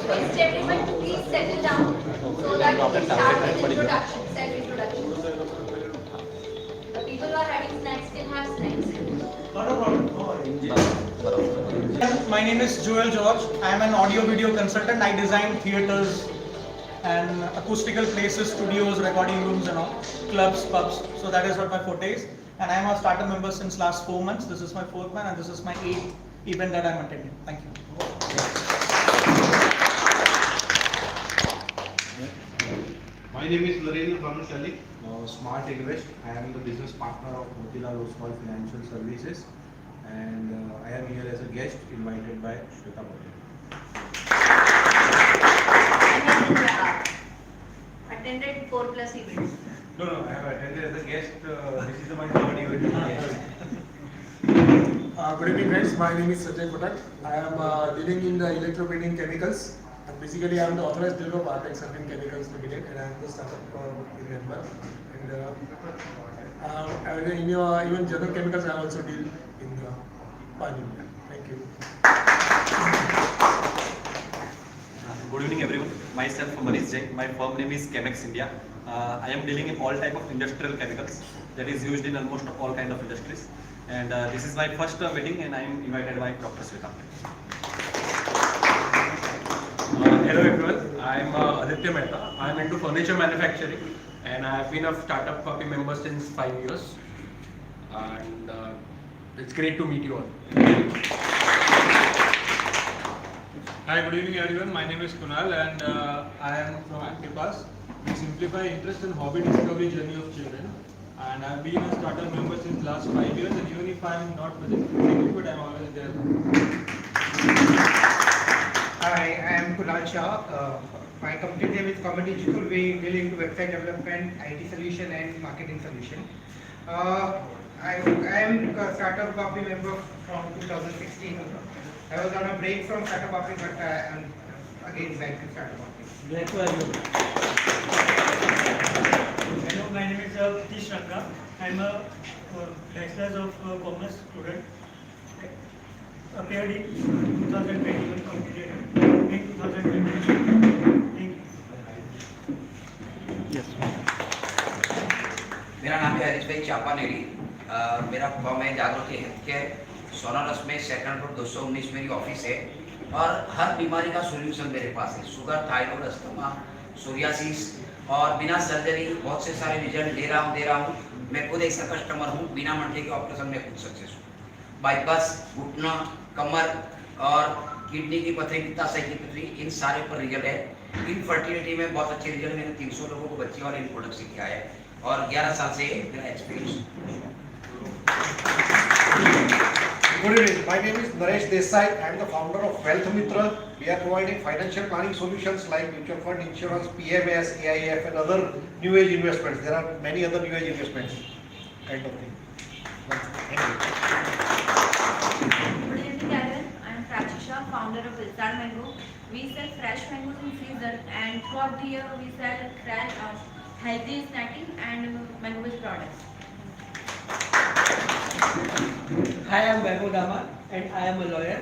request everyone to please settle down so that we can start with introduction, self-introduction. The people who are having snacks can have snacks. My name is Joel George. I am an audio video consultant. I design theaters and acoustical places, studios, recording rooms and all, clubs, pubs. So that is what my forte is. And I am a startup member since last 4 months. This is my 4th one and this is my 8th event that I am attending. Thank you. My name is Narendra Bhanushali, Smart Invest. I am the business partner of Motilal Oswal Financial Services and I am here as a guest invited by Shweta Patel. Attended 4+ events. No, I have attended as a guest. This is my 3rd event. Good evening guys, my name is Sanjay Kotak. I am dealing in the electromagnetic chemicals. And basically I am the authorized dealer of Artex Certain Chemicals Limited and I am the startup member. And even general chemicals I also deal in the Pan India. Thank you. Good evening everyone. Myself Manish Jain. My firm name is Chemex India. I am dealing in all type of industrial chemicals that is used in almost all kind of industries. And this is my first meeting and I am invited by Dr. Sweta. Hello everyone, I am Aditya Mehta. I am into furniture manufacturing and I have been a Startupvapi member since 5 years. And it's great to meet you all. Hi, good evening everyone. My name is Kunal and I am from ActivePass. We simplify interest and hobby discovery journey of children. And I have been a startup member since last 5 years and even if I am not present physically, but I am always there. Hi, I am Kunal Shah. My company name is Common Digital. We deal into website development, IT solution and marketing solution. I am a Startupvapi member from 2016. I was on a break from Startupvapi, but I am again back to Startupvapi. Hello, my name is Pritish Ranga. I am a Bachelor's of Commerce student. Appeared in 2021, completed in 2022. Thank you. Yes. मेरा नाम है हरीश भाई चापानेरी। मेरा form है जागृति health care. सोनारस में 2nd floor 219 मेरी office है और हर बीमारी का सोल्यूशन मेरे पास है। शुगर, थायराइड, अस्थमा, सोरियासिस और बिना सर्जरी बहुत से सारे रिजल्ट दे रहा हूँ। मैं खुद ऐसा कस्टमर हूँ, बिना मंडे के ऑपरेशन में खुद सक्सेस हूँ। बाईपास, घुटना, कमर और किडनी की पथरी, पित्ताशय की पथरी, इन सारे पर रिजल्ट है। इनफर्टिलिटी में बहुत अच्छे रिजल्ट, मैंने 300 लोगों को बच्चे वाले प्रोडक्ट किया है और 11 साल से मेरा experience. Good evening. My name is Naresh Desai. I am the founder of Wealth Mitra. We are providing financial planning solutions like mutual fund, insurance, PMS, AIF, and other new age investments. There are many other new age investments, kind of thing. Thank you. Good evening everyone. I am Prachisha, founder of Vilsar Mango. We sell fresh mangoes in season and throughout the year we sell healthy snacking and mango-based products. Hi, I am Vaibhav Dama and I am a lawyer.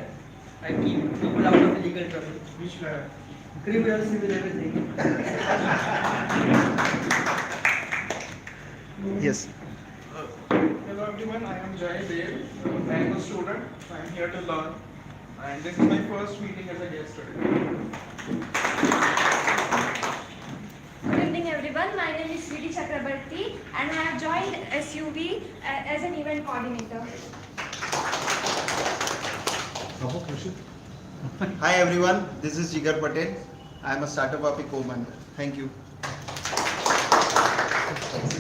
I keep people out of legal trouble. Which lawyer? Criminal, civil, everything. Yes. Hello everyone, I am Jay Dev. I am a student. I am here to learn. And this is my first meeting as a guest today. Good evening everyone. My name is Sriti Chakrabarti and I have joined SUV as an event coordinator. Hi everyone, this is Jigar Patel. I am a Startupvapi co-member. Thank you.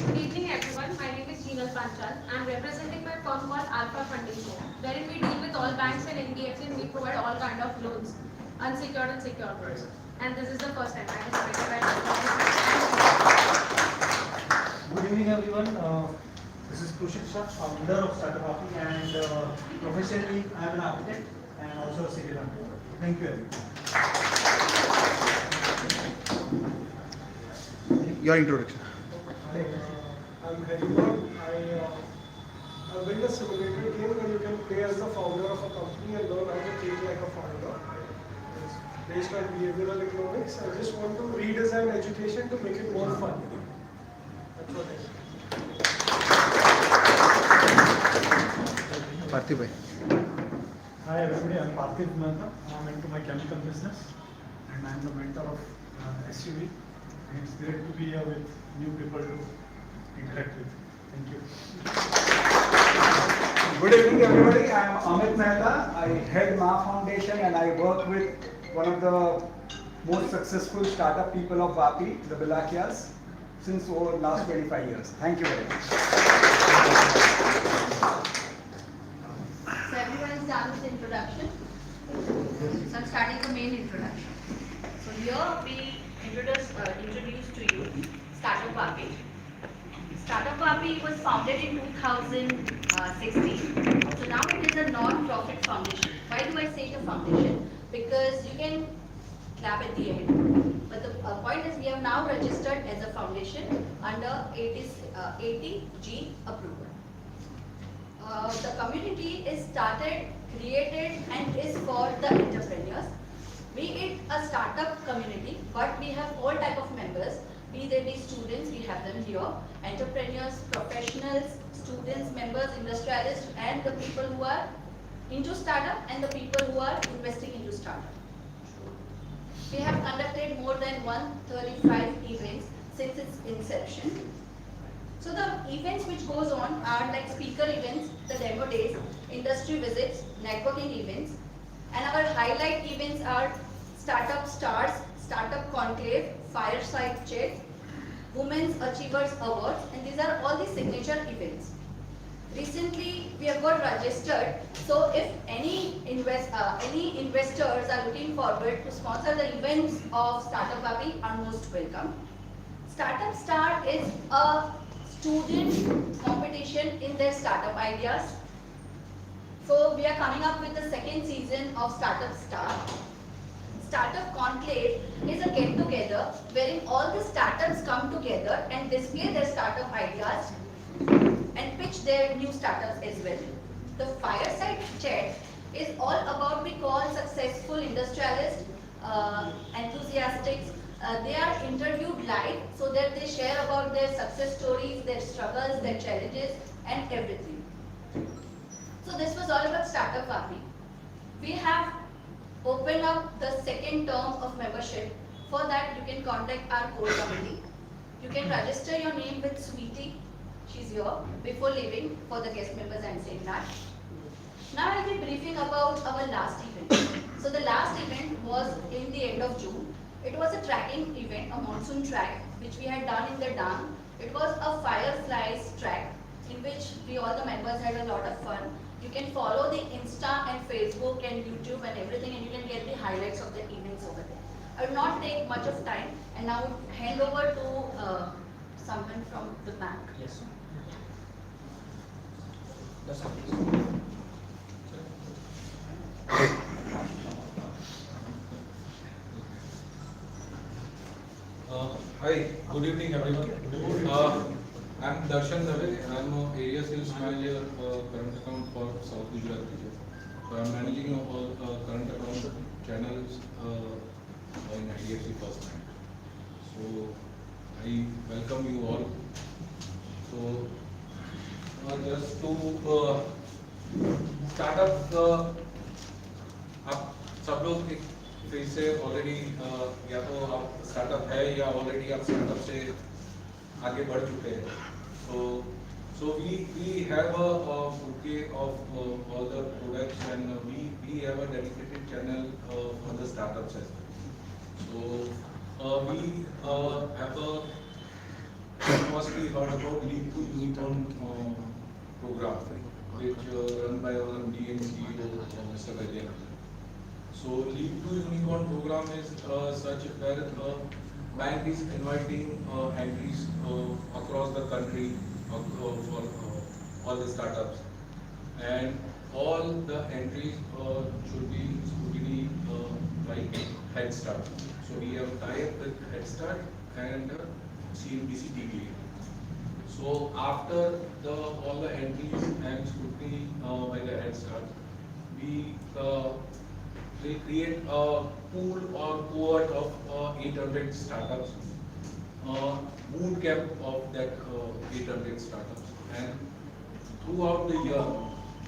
Good evening everyone, my name is Jeenal Panchal. I am representing my firm called Alpha Funding Co, wherein we deal with all banks and NBFCs and we provide all kind of loans, unsecured and secured loans. And this is the first time I was invited by Good evening everyone. This is Kushik Shah, founder of Startupvapi and professionally I am an architect and also a civil engineer. Thank you everyone. Your introduction. I'm Haribol. I built a simulator game where you can play as the founder of a company and learn how to think like a founder. based on behavioral economics. I just want to redesign education to make it more fun. That's what I Parthiv. Hi everybody, I'm Parthiv Mehta. I'm into my chemical business and I'm the mentor of SUV. And it's great to be here with new people to interact with. Thank you. Good evening everybody, I am Amit Mehta. I head Ma Foundation and I work with one of the most successful startup people of Vapi, the Bilakias, since over the last 25 years. Thank you very much. So everyone is done with the introduction. So I'm starting the main introduction. So here we introduce to you Startupvapi. Startupvapi was founded in 2016. So now it is a non-profit foundation. Why do I say the foundation? Because you can clap at the end. But the point is we have now registered as a foundation under 80G approval. The community is started, created and is for the entrepreneurs. Be it a startup community, but we have all type of members. Be they be students, we have them here, entrepreneurs, professionals, students, members, industrialists, and the people who are into startup and the people who are investing into startup. We have conducted more than 135 events since its inception. So the events which goes on are like speaker events, the demo days, industry visits, networking events, and our highlight events are Startup Stars, Startup Conclave, Fireside Chat, Women's Achievers Awards, and these are all the signature events. Recently, we have got registered, so if any investors are looking forward to sponsor the events of Startupvapi, are most welcome. Startup Star is a student competition in their startup ideas. So we are coming up with the second season of Startup Star. Startup Conclave is a get-together wherein all the startups come together and display their startup ideas and pitch their new startups as well. The Fireside Chat is all about we call successful industrialists, enthusiastics. They are interviewed live so that they share about their success stories, their struggles, their challenges and everything. So this was all about Startupvapi. We have opened up the second term of membership. For that you can contact our core committee. You can register your name with Sweetie. She's here before leaving. For the guest members I'm saying that. Now I'll be briefing about our last event. So the last event was in the end of June. It was a tracking event, a monsoon track, which we had done in the dam. It was a fireflies track in which we all the members had a lot of fun. You can follow the Insta and Facebook and YouTube and everything, and you can get the highlights of the events over there. I will not take much of time, and now hand over to someone from the bank. Yes. Hi, good evening everyone. I'm Darshan Dave. I'm Area Sales Manager current account for South Gujarat region. So I'm managing all current account channels in IDFC First Bank. So I welcome you all. So just to start up, आप सब लोग फिर से already या तो आप startup है या ऑलरेडी आप स्टार्टअप से आगे बढ़ चुके हैं. So we have a bouquet of all the products and we have a dedicated channel for the startups as well. So we have a mostly heard about Lead to Unicorn program which run by our MD and CEO Mr. Vijay. So Lead to Unicorn program is such where bank is inviting entries across the country for all the startups, and all the entries should be scrutiny like Head Start. So we have tie-up with Head Start and CNBC TV. So after all the entries and scrutiny by the Head Start, we will create a pool or cohort of 800 startups, boot camp of that 800 startups, and throughout the year,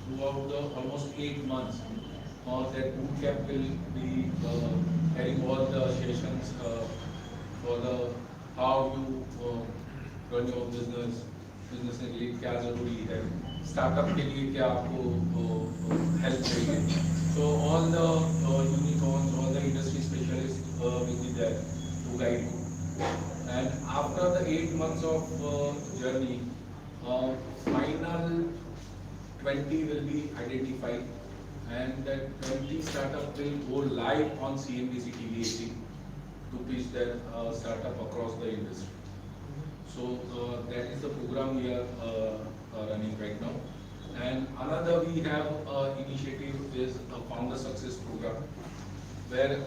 throughout the almost 8 months, that boot camp will be having all the sessions for the how you run your business, business के लिए क्या जरूरी है, startup के लिए क्या आपको help चाहिए. So all the unicorns, all the industry specialists will be there to guide you. And after the 8 months of journey, final 20 will be identified, and that 20 startup will go live on CNBC TV 18 to pitch their startup across the industry. So that is the program we are running right now. And another we have initiative is a founder success program, where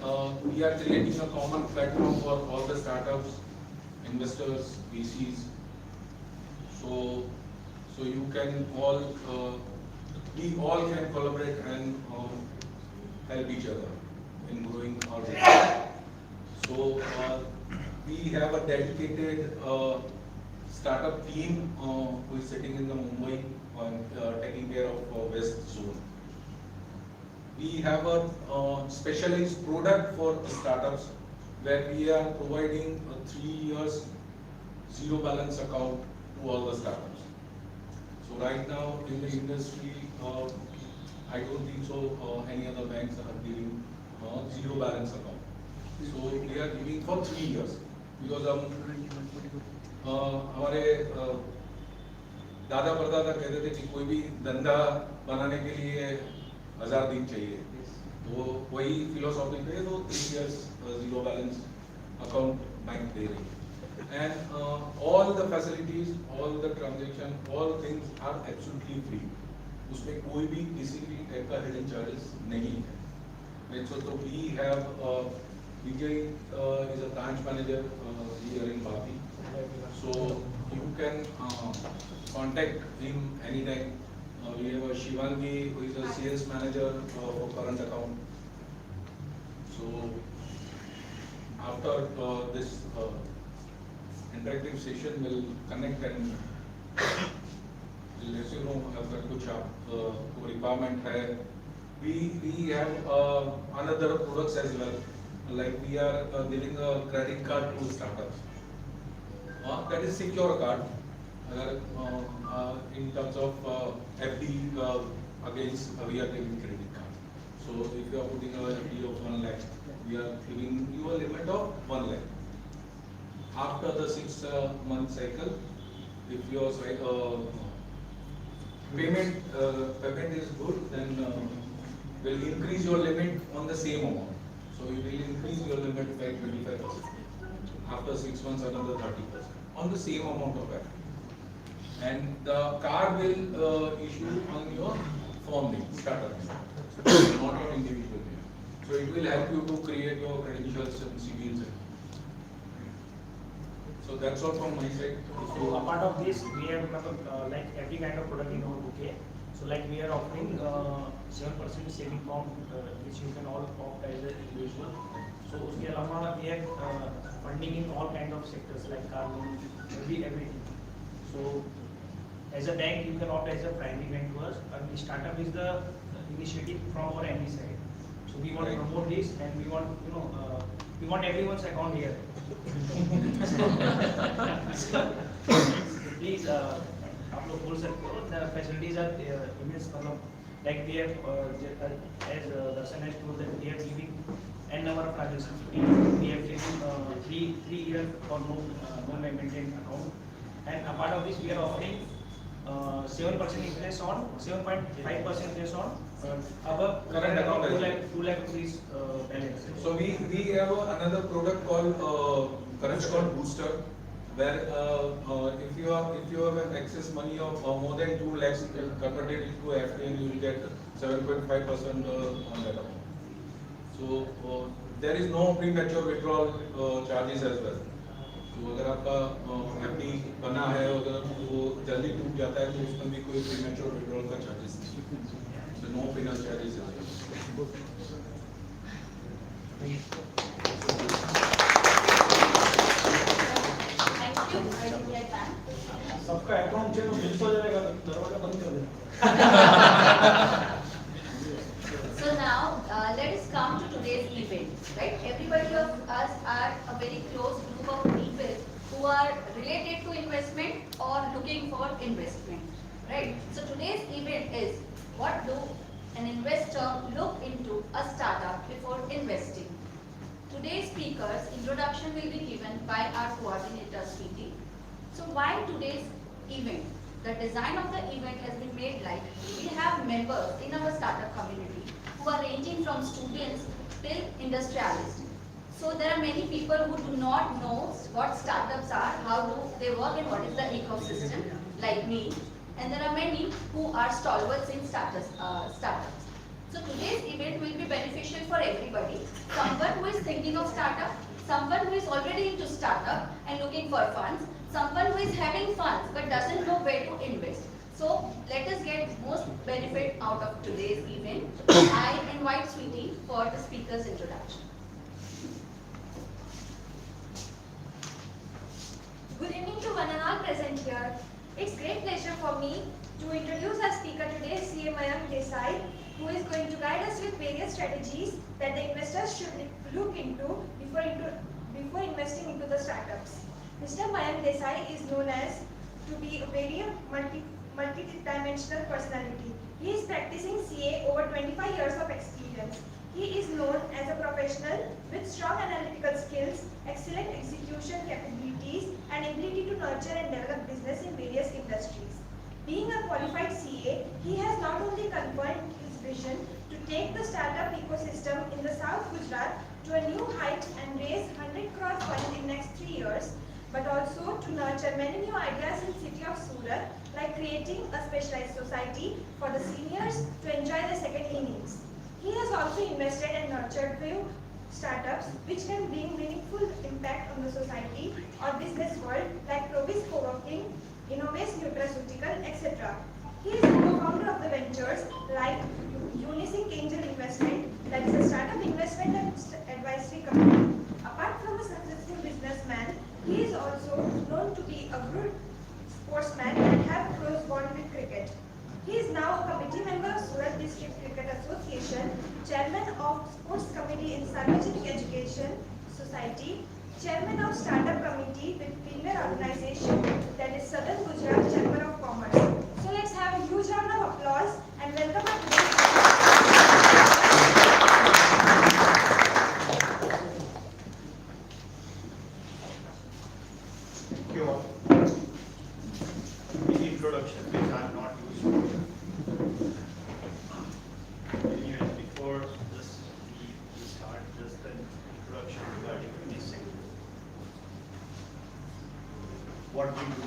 we are creating a common platform for all the startups, investors, VCs. So you can all, we all can collaborate and help each other in growing our business. So we have a dedicated startup team who is sitting in the Mumbai taking care of West Zone. We have a specialized product for startups where we are providing a 3 years zero balance account to all the startups. So right now in the industry, I don't think so any other banks are giving zero balance account. So we are giving for 3 years because हमारे दादा परदादा कहते थे कि कोई भी धंधा बनाने के लिए 1000 दिन चाहिए, तो वही फिलोसॉफी पे तो 3 years zero balance account bank दे रही है. And all the facilities, all the transaction, all things are absolutely free. उसमें कोई भी किसी भी टाइप का hidden charges नहीं है. So we have Vijay is a branch manager here in Vapi. So you can contact him anytime. We have a Shivangi who is a sales manager for current account. So after this interactive session, we'll connect and we'll let you know अगर कुछ आपको requirement है. We have another products as well. Like we are giving a credit card to startups. That is secure card. In terms of FD against we are giving credit card. So if you are putting a FD of 1 lakh, we are giving you a limit of 1 lakh. After the 6-month cycle, if your payment is good, then we'll increase your limit on the same amount. So you will increase your limit by 25%. After 6 months, another 30% on the same amount of FD. And the card will issue on your firm name, startup name, not on individual name. So it will help you to create your credentials and CVs. So that's all from my side. So apart of this, we have like every kind of product in our bouquet. So like we are offering 7% saving account which you can all opt as an individual. So उसके अलावा we have funding in all kind of sectors like car loan, everything. So as a bank, you can opt as a primary bank to us. And startup is the initiative from our MD side. So we want to promote this, and we want we want everyone's account here. So, please, आप लोग बोल सकते हो. The facilities are immense. Like we have, as Darshan has told that we are giving n number of transactions. We have given 3 years for no maintained account. And apart of this, we are offering 7% interest on 7.5% interest on above Current account 2 lakh rupees balance. So we have another product called current account booster, where if you have an excess money of more than 2 lakhs, you can convert it into FD and you will get 7.5% on that amount. So there is no premature withdrawal charges as well. तो अगर आपका FD बना है, अगर वो जल्दी टूट जाता है तो उसमें भी कोई प्रीमेच्योर विड्रॉल का चार्जेस नहीं, so no penal charges. Thank you. I will get back. सबका अकाउंट जो मिस हो जाएगा दरवाजा बंद कर देना. So now let us come to today's event, right? Everybody of us are a very close group of people who are related to investment or looking for investment, right? So today's event is what do an investor look into a startup before investing. Today's speaker's introduction will be given by our coordinator, Sweetie. So why today's event? The design of the event has been made like we have members in our startup community who are ranging from students till industrialists. So there are many people who do not know what startups are, how do they work and what is the ecosystem, like me. And there are many who are stalwarts in startups. So today's event will be beneficial for everybody. Someone who is thinking of startup, someone who is already into startup and looking for funds, someone who is having funds but doesn't know where to invest. So let us get most benefit out of today's event. I invite Sweetie for the speaker's introduction. Good evening to one and all present here. It's great pleasure for me to introduce our speaker today, CA Mayank Desai, who is going to guide us with various strategies that the investors should look into before investing into the startups. Mr. Mayank Desai is known as to be a very multi-dimensional personality. He is practicing CA over 25 years of experience. He is known as a professional with strong analytical skills, excellent execution capabilities, and ability to nurture and develop business in various industries. Being a qualified CA, he has not only confirmed his vision to take the startup ecosystem in the South Gujarat to a new height and raise 100 crore fund in next 3 years, but also to nurture many new ideas in city of Surat, like creating a specialized society for the seniors to enjoy the second innings. He has also invested and nurtured few startups which can bring meaningful impact on the society or business world, like Provis Co-working, Innovace Nutraceutical, etc. He is the co-founder of the ventures like Unisync Angel Investment, that is a startup investment and advisory company. Apart from a successful businessman, he is also known to be a good sportsman and have close bond with cricket. He is now a committee member of Surat District Cricket Association, chairman of Sports Committee in Sarvajanik Education Society, chairman of Startup Committee with female organization, that is Southern Gujarat Chamber of Commerce. So let's have a huge round of applause and welcome our today's Thank you all. In introduction, which I am not used to. Anyway, before this we start, just an introduction regarding this segment. What we do.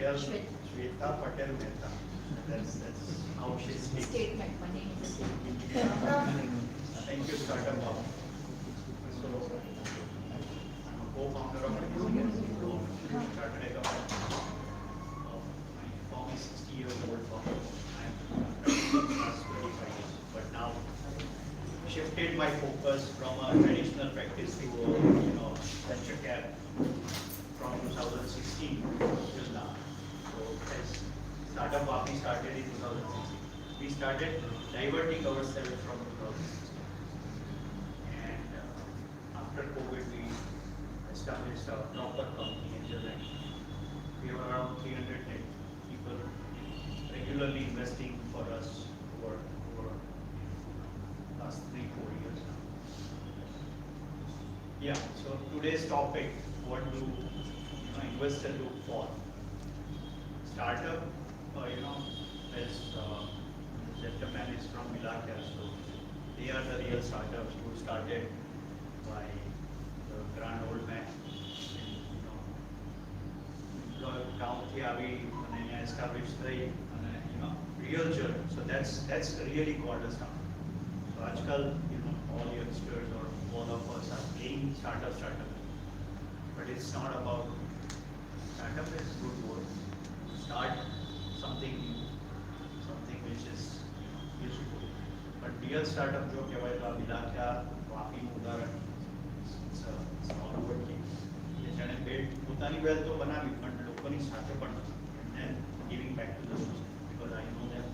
real Shweta Patel Mehta. That's how she speaks. Statement. My name is a statement. Thank you, Startupvapi. So, I'm a co-founder of a business. Started a company. My firm is 60 years old firm. I'm past 25 years. But now, shifted my focus from a traditional practice to venture cap from 2016 till now. So as Startupvapi started in 2016, we started diverting ourselves from 2016. And after COVID, we established a proper company in July. We have around 300 people regularly investing for us over last 3-4 years now. Yeah, so today's topic, what do investors look for? Startup, as gentleman is from Milaka, so they are the real startups who started by the grand old man. ગામથી આવી અને અહીંયા establish થઈ અને real journey. So that's really cornerstone. So આજકાલ all youngsters or all of us are playing startup, but it's not about startup is good word. Start something new, something which is useful. But real startup जो कहेवाय तो Milaka Vapi उदाहरण it's a word case. જેણે build પોતાની wealth તો બનાવી પણ લોકોની સાથે પણ and then giving back to the society because I know them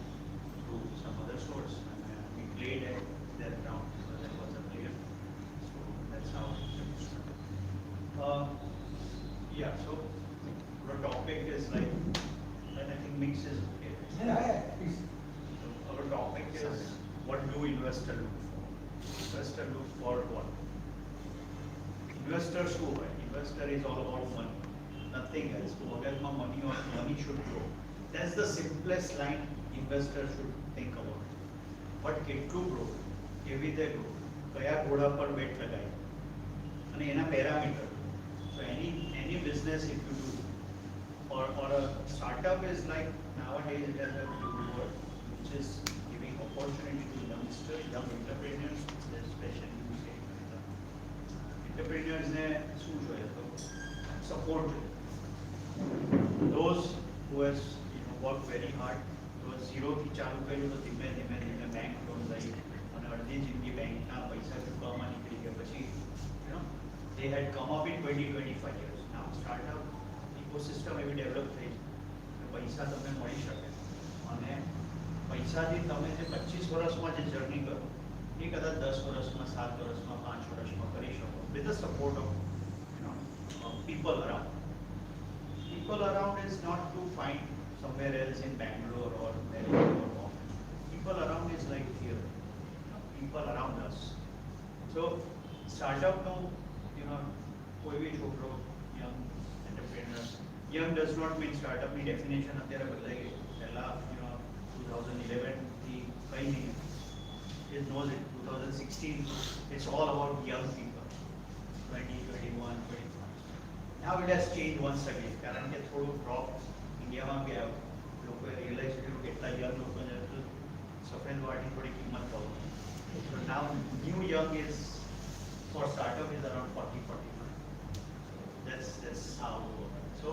through some other source and we played at their ground. So that was a player. So that's how yeah, so the topic is like, and I think mix is okay. So our topic is what do investors look for? Investors look for what? Investors who are investor is all about money, nothing else. Whatever money should grow. That's the simplest line investor should think about. But કેટલું grow, કેવી રીતે grow, કયા ઘોડા પર wet લગાય અને એના parameter. So any business if you do or a startup is like nowadays it has a good word which is giving opportunity to youngsters, young entrepreneurs, especially you say entrepreneurs ne શું જોઈએ તો support those who has worked very hard. તો zero થી ચાલુ કર્યું તો ધીમે ધીમે બેંક લોન લઈ અને અડધી જિંદગી બેંકના પૈસા ચૂકવવામાં નીકળી ગયા પછી they had come up in 20-25 years. Now startup ecosystem એવી ડેવલપ થઈ કે પૈસા તમને મળી શકે અને પૈસાથી તમે જે 25 વર્ષમાં જે જર્ની કરો એ કદાચ 10 વર્ષમાં 7 વર્ષમાં 5 વર્ષમાં કરી શકો with the support of people around. People around is not to find somewhere else in Bangalore or Delhi or Bombay. People around is like here. People around us. So startup no, कोई भी छोकरो young entrepreneurs. Young does not mean startup ની definition અત્યારે બદલાઈ ગઈ. પહેલા 2011 થી કઈ નહીં. It knows it. 2016 it's all about young people. 20, 21, 25. Now it has changed once again. કારણ કે થોડું drop ઇન્ડિયામાં બી આવ્યું. લોકોએ રિયલાઇઝ કર્યું કે એટલા યંગ લોકોને સફેદ વાળની થોડી કિંમત બહુ. So now new young is for startup is around 40-45. That's how it works. So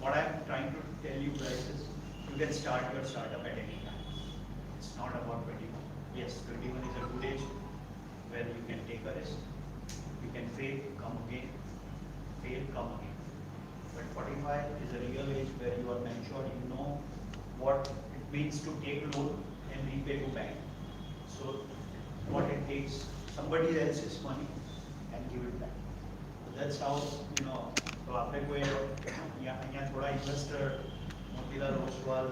what I'm trying to tell you guys is you can start your startup at any time. It's not about 21. Yes, 21 is a good age where you can take a risk. You can fail, come again, fail, come again. But 45 is a real age where you are mature, you know what it means to take loan and repay to bank. So what it takes, somebody else's money and give it back. So that's how, તો આપણે કોઈ અહીંયા થોડા investor Motilal Oswal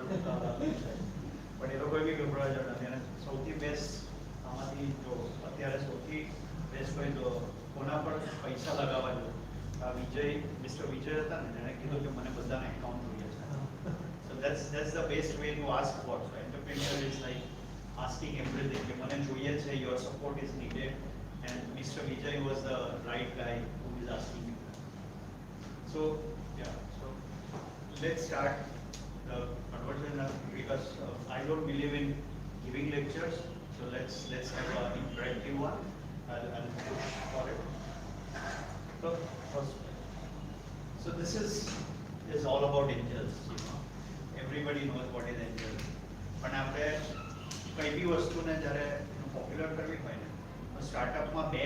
પણ એ લોકોએ બી ગભરાવા જતા અને સૌથી બેસ્ટ આમાંથી જો અત્યારે સૌથી બેસ્ટ હોય તો કોના પર પૈસા લગાવવા જોઈએ. આ વિજય મિસ્ટર વિજય હતા ને જેણે કીધું કે મને બધાના એકાઉન્ટ જોઈએ છે. So that's the best way to ask for. So entrepreneur is like asking everything કે મને જોઈએ છે, your support is needed, and Mr. Vijay was the right guy who is asking you. So yeah, so let's start the conversation because I don't believe in giving lectures. So let's have an interactive one. I'll push for it. So first, so this is all about angels. You know, everybody knows what is angels. પણ આપણે કઈ બી વસ્તુને જ્યારે popular કરવી હોય ને તો સ્ટાર્ટઅપમાં બે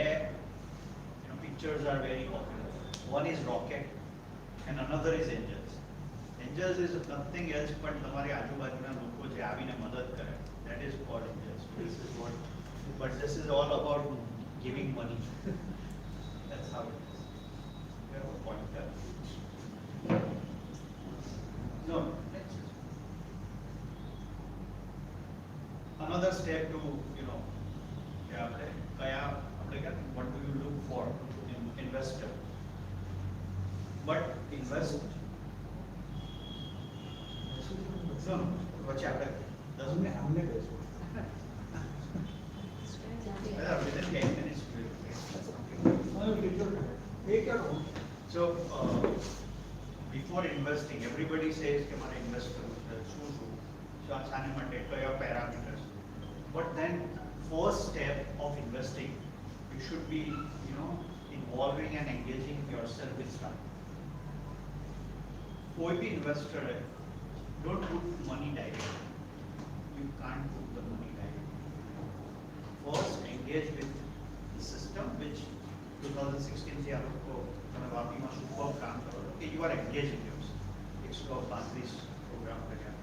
pictures are very popular. One is rocket and another is angels. Angels is nothing else but તમારી આજુબાજુના લોકો જે આવીને મદદ કરે. That is called angels. This is what, but this is all about giving money. That's how it is. You have a pointer. No, next. Another step to, what do you look for in investor? But invest. So, what's happening? Doesn't it happen? Within 10 minutes, so before investing, everybody says that I invest so your parameters. But then first step of investing, you should be involving and engaging yourself with startup. कोई भी investor don't put money directly. You can't put the money directly. First engage with the system, which 2016 से आपको वापी में superb काम करो कि you are engaging yourself. 132 program करें,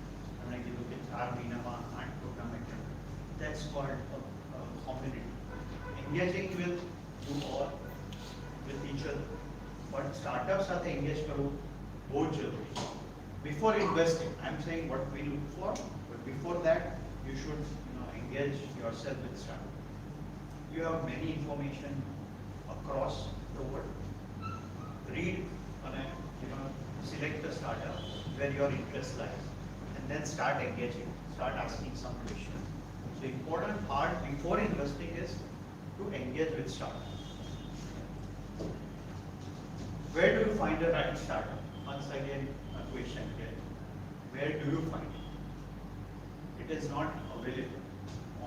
हमने किधर के 4 महीना में 8 program में करें. That's called community. Engaging with you all, with each other. But startups साथ engage करो बहुत जरूरी. Before investing, I'm saying what we look for, but before that, you should engage yourself with startup. You have many information across the world. Read and select the startup where your interest lies, and then start engaging. Start asking some questions. The important part before investing is to engage with startup. Where do you find the right startup? Once again, a question here. Where do you find it? It is not available.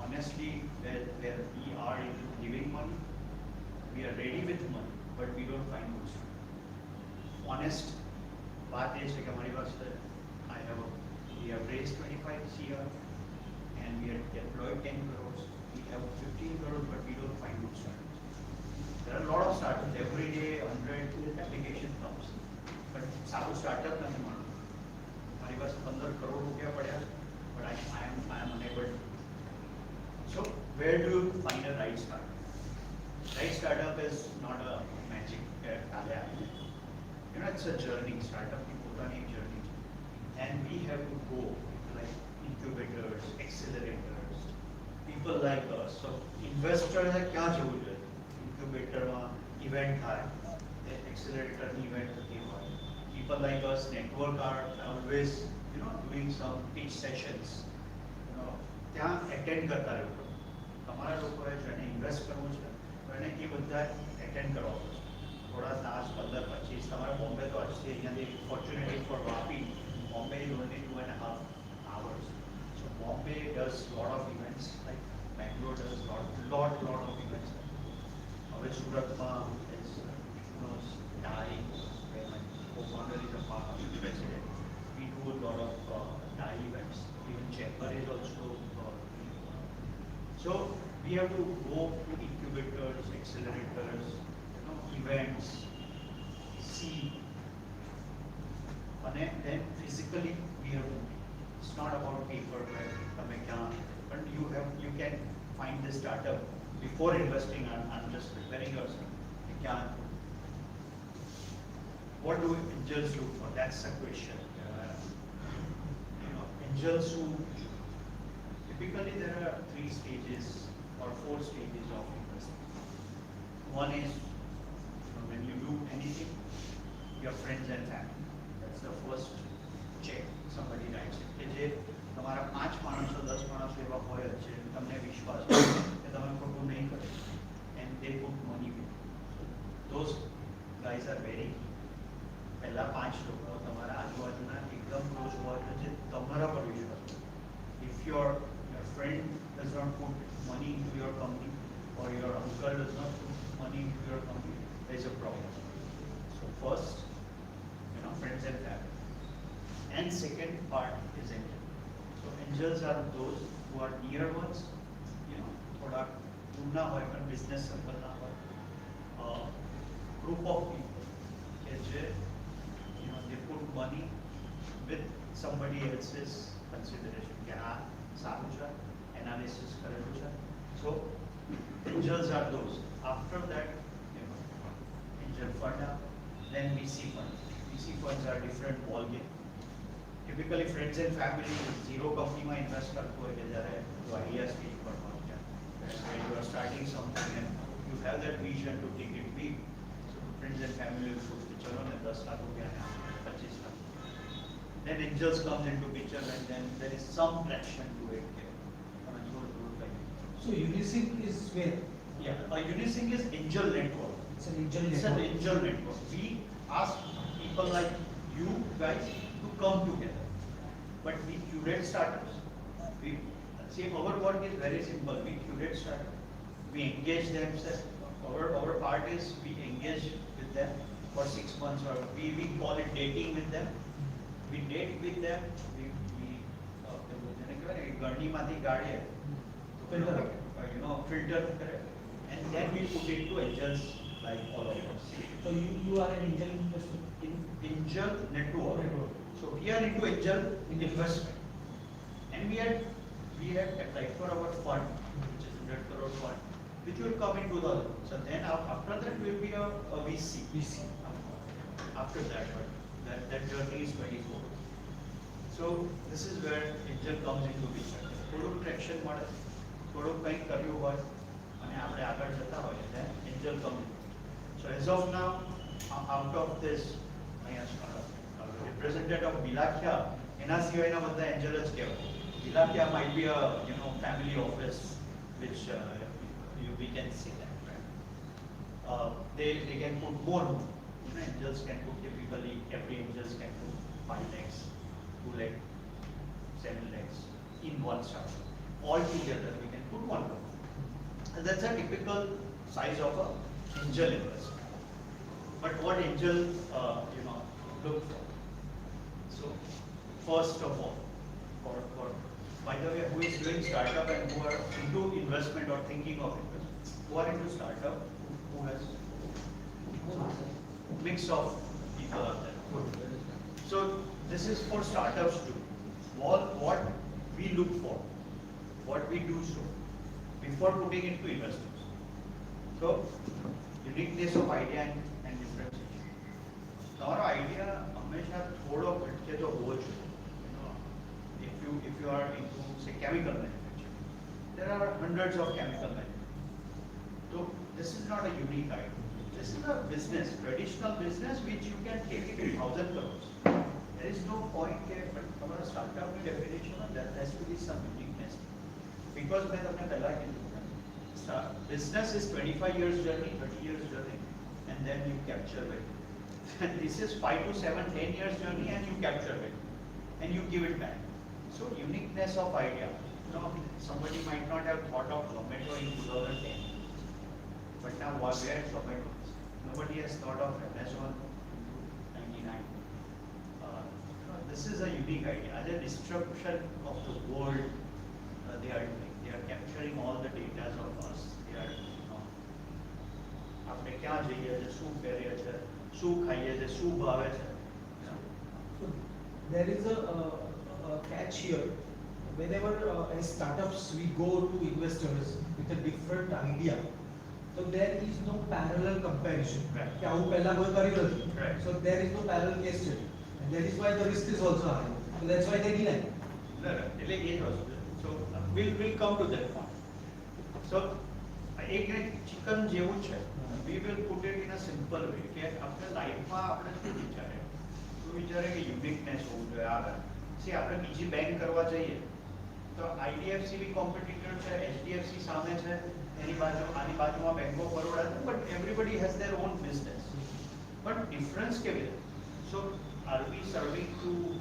Honestly, where we are giving money, we are ready with money, but we don't find good startup. Honest, बात ये है कि हमारी पास we have raised 25 CR and we have deployed 10 crores. We have 15 crores, but we don't find good startups. There are a lot of startups. Every day, 100 application comes. But सारू startup नहीं मालूम. हमारे पास 15 crore रुपया पड़ा, but I am unable to. So where do you find a right startup? Right startup is not a magic. It's a journey. Startup की पुरानी journey, and we have to go like incubators, accelerators, people like us. So investors है क्या जरूरत? Incubator में event है, accelerator event होती है. People like us, network are always doing some pitch sessions. ત્યાં attend કરતા રહેવું. તમારા લોકોએ જેને ઇન્વેસ્ટ કરવું છે તો એને એ બધા એટેન્ડ કરવા પડશે. થોડા 10, 15, 25 તમારે બોમ્બે તો હશે અહીંયાથી fortunately for Vapi Bombay is only 2.5 hours. So Bombay does lot of events, like Bangalore does lot of events. હવે સુરતમાં is DAI, where my co-founder is a part of the president. We do a lot of DAI events. Even Chamber is also. So we have to go to incubators, accelerators, events, see, and then physically we have to. It's not about paper, but you can find the startup before investing. I'm just preparing yourself. What do angels look for? That's the question. Angels who typically there are 3 stages or 4 stages of investing. One is when you do anything, your friends and family. That's the first check somebody writes it. કે જે તમારા 5 માણસો 10 માણસો એવા હોય છે તમને વિશ્વાસ હોય કે તમે ખોટું નહીં કરો, and they put money with you. Those guys are very key. પહેલા 5 લોકો તમારા આજુબાજુના એકદમ ક્લોઝ હોય તો જે તમારા પર વિશ્વાસ હોય. If your friend does not put money into your company or your uncle does not put money into your company, there is a problem. So first, friends and family. And second part is angel. So angels are those who are near ones, થોડા દૂરના હોય પણ business સર્કલના હોય, group of people કે જે they put money with somebody else's consideration કે આ સારું છે, analysis કરેલું છે. So angels are those. After that, angel fund are, then VC fund. VC funds are different ball game. Typically friends and family zero company માં invest કરતો હોય કે જ્યારે જો idea stage પર પહોંચે, when you are starting something and you have that vision to take it big, so friends and family will put કે ચલો ને 10 લાખ રૂપિયા ને 25 lakh. Then angels comes into picture and then there is some traction to it. So Unisync is where? Yeah, Unisync is angel network. It's an angel It's network. an angel network. We ask people like you guys to come together, but we curate startups. We see our work is very simple. We curate startups. We engage them. Our part is we engage with them for 6 months, or we call it dating with them. We date with them. We ગરણી માંથી ગાડીએ filter correct, and then we put it to angels like all of us. So you are an angel investor in angel network. So we are into angel investment, and we had applied for our fund, which is 100 crore fund, which will come into the. So then after that will be a VC. After that, but that journey is 24. So this is where angel comes into picture. થોડું traction મળે, થોડું કંઈક કર્યું હોય અને આપણે આગળ જતા હોઈએ, then angel comes. So as of now, out of this representative of Bilakhya, એના સિવાયના બધા angel જ કહેવાય. Bilakhya might be a family office, which we can see that, right? They can put more. Angels can put typically every angels can put 5 lakhs, 2 lakhs, 7 lakhs in one startup. All together we can put 1 crore. And that's a typical size of a angel investment. But what angel look for? So first of all, for by the way, who is doing startup and who are into investment or thinking of investment, who are into startup, who has mix of people are there. So this is for startups too. What we look for, what we do so before putting into investors. So uniqueness of idea and differentiation. તમારો idea હંમેશા થોડો ભટકેતો હોવો જોઈએ. If you are into say chemical manufacturing, there are hundreds of chemical manufacturers. So this is not a unique idea. This is a business, traditional business, which you can take it to 1,000 crores. There is no point here, but our startup definition, there has to be some uniqueness. Because when I business is 25 years journey, 30 years journey, and then you capture it. And this is 5 to 7, 10 years journey, and you capture it, and you give it back. So uniqueness of idea. Somebody might not have thought of Zomato in 2010, but now where Zomato is. Nobody has thought of Amazon in 99. This is a unique idea. As a distribution of the world, they are doing. They are capturing all the data of us. They are, આપણે ક્યાં જઈએ છે, શું પહેરીએ છે, શું ખાઈએ છે, શું ભાવે છે. There is a catch here. Whenever as startups we go to investors with a different idea, so there is no parallel comparison. કે આવું પહેલા કોઈ કર્યું નથી. So there is no parallel case study. And that is why the risk is also high. So that's why they deny. એટલે એ જ વસ્તુ છે. So we'll come to that point. So એક ચિકન જેવું છે. We will put it in a simple way કે આપણે લાઈફમાં આપણે શું વિચારે કે યુનિકનેસ હોવું જોઈએ. સી આપણે બીજી બેંક કરવા જઈએ તો IDFC બી કોમ્પિટિટર છે, HDFC સામે છે, એની બાજુ આની બાજુમાં બેંક ઓફ બરોડા છે, but everybody has there on business. But difference કેવી રીતે? સો આર વી સર્વિંગ into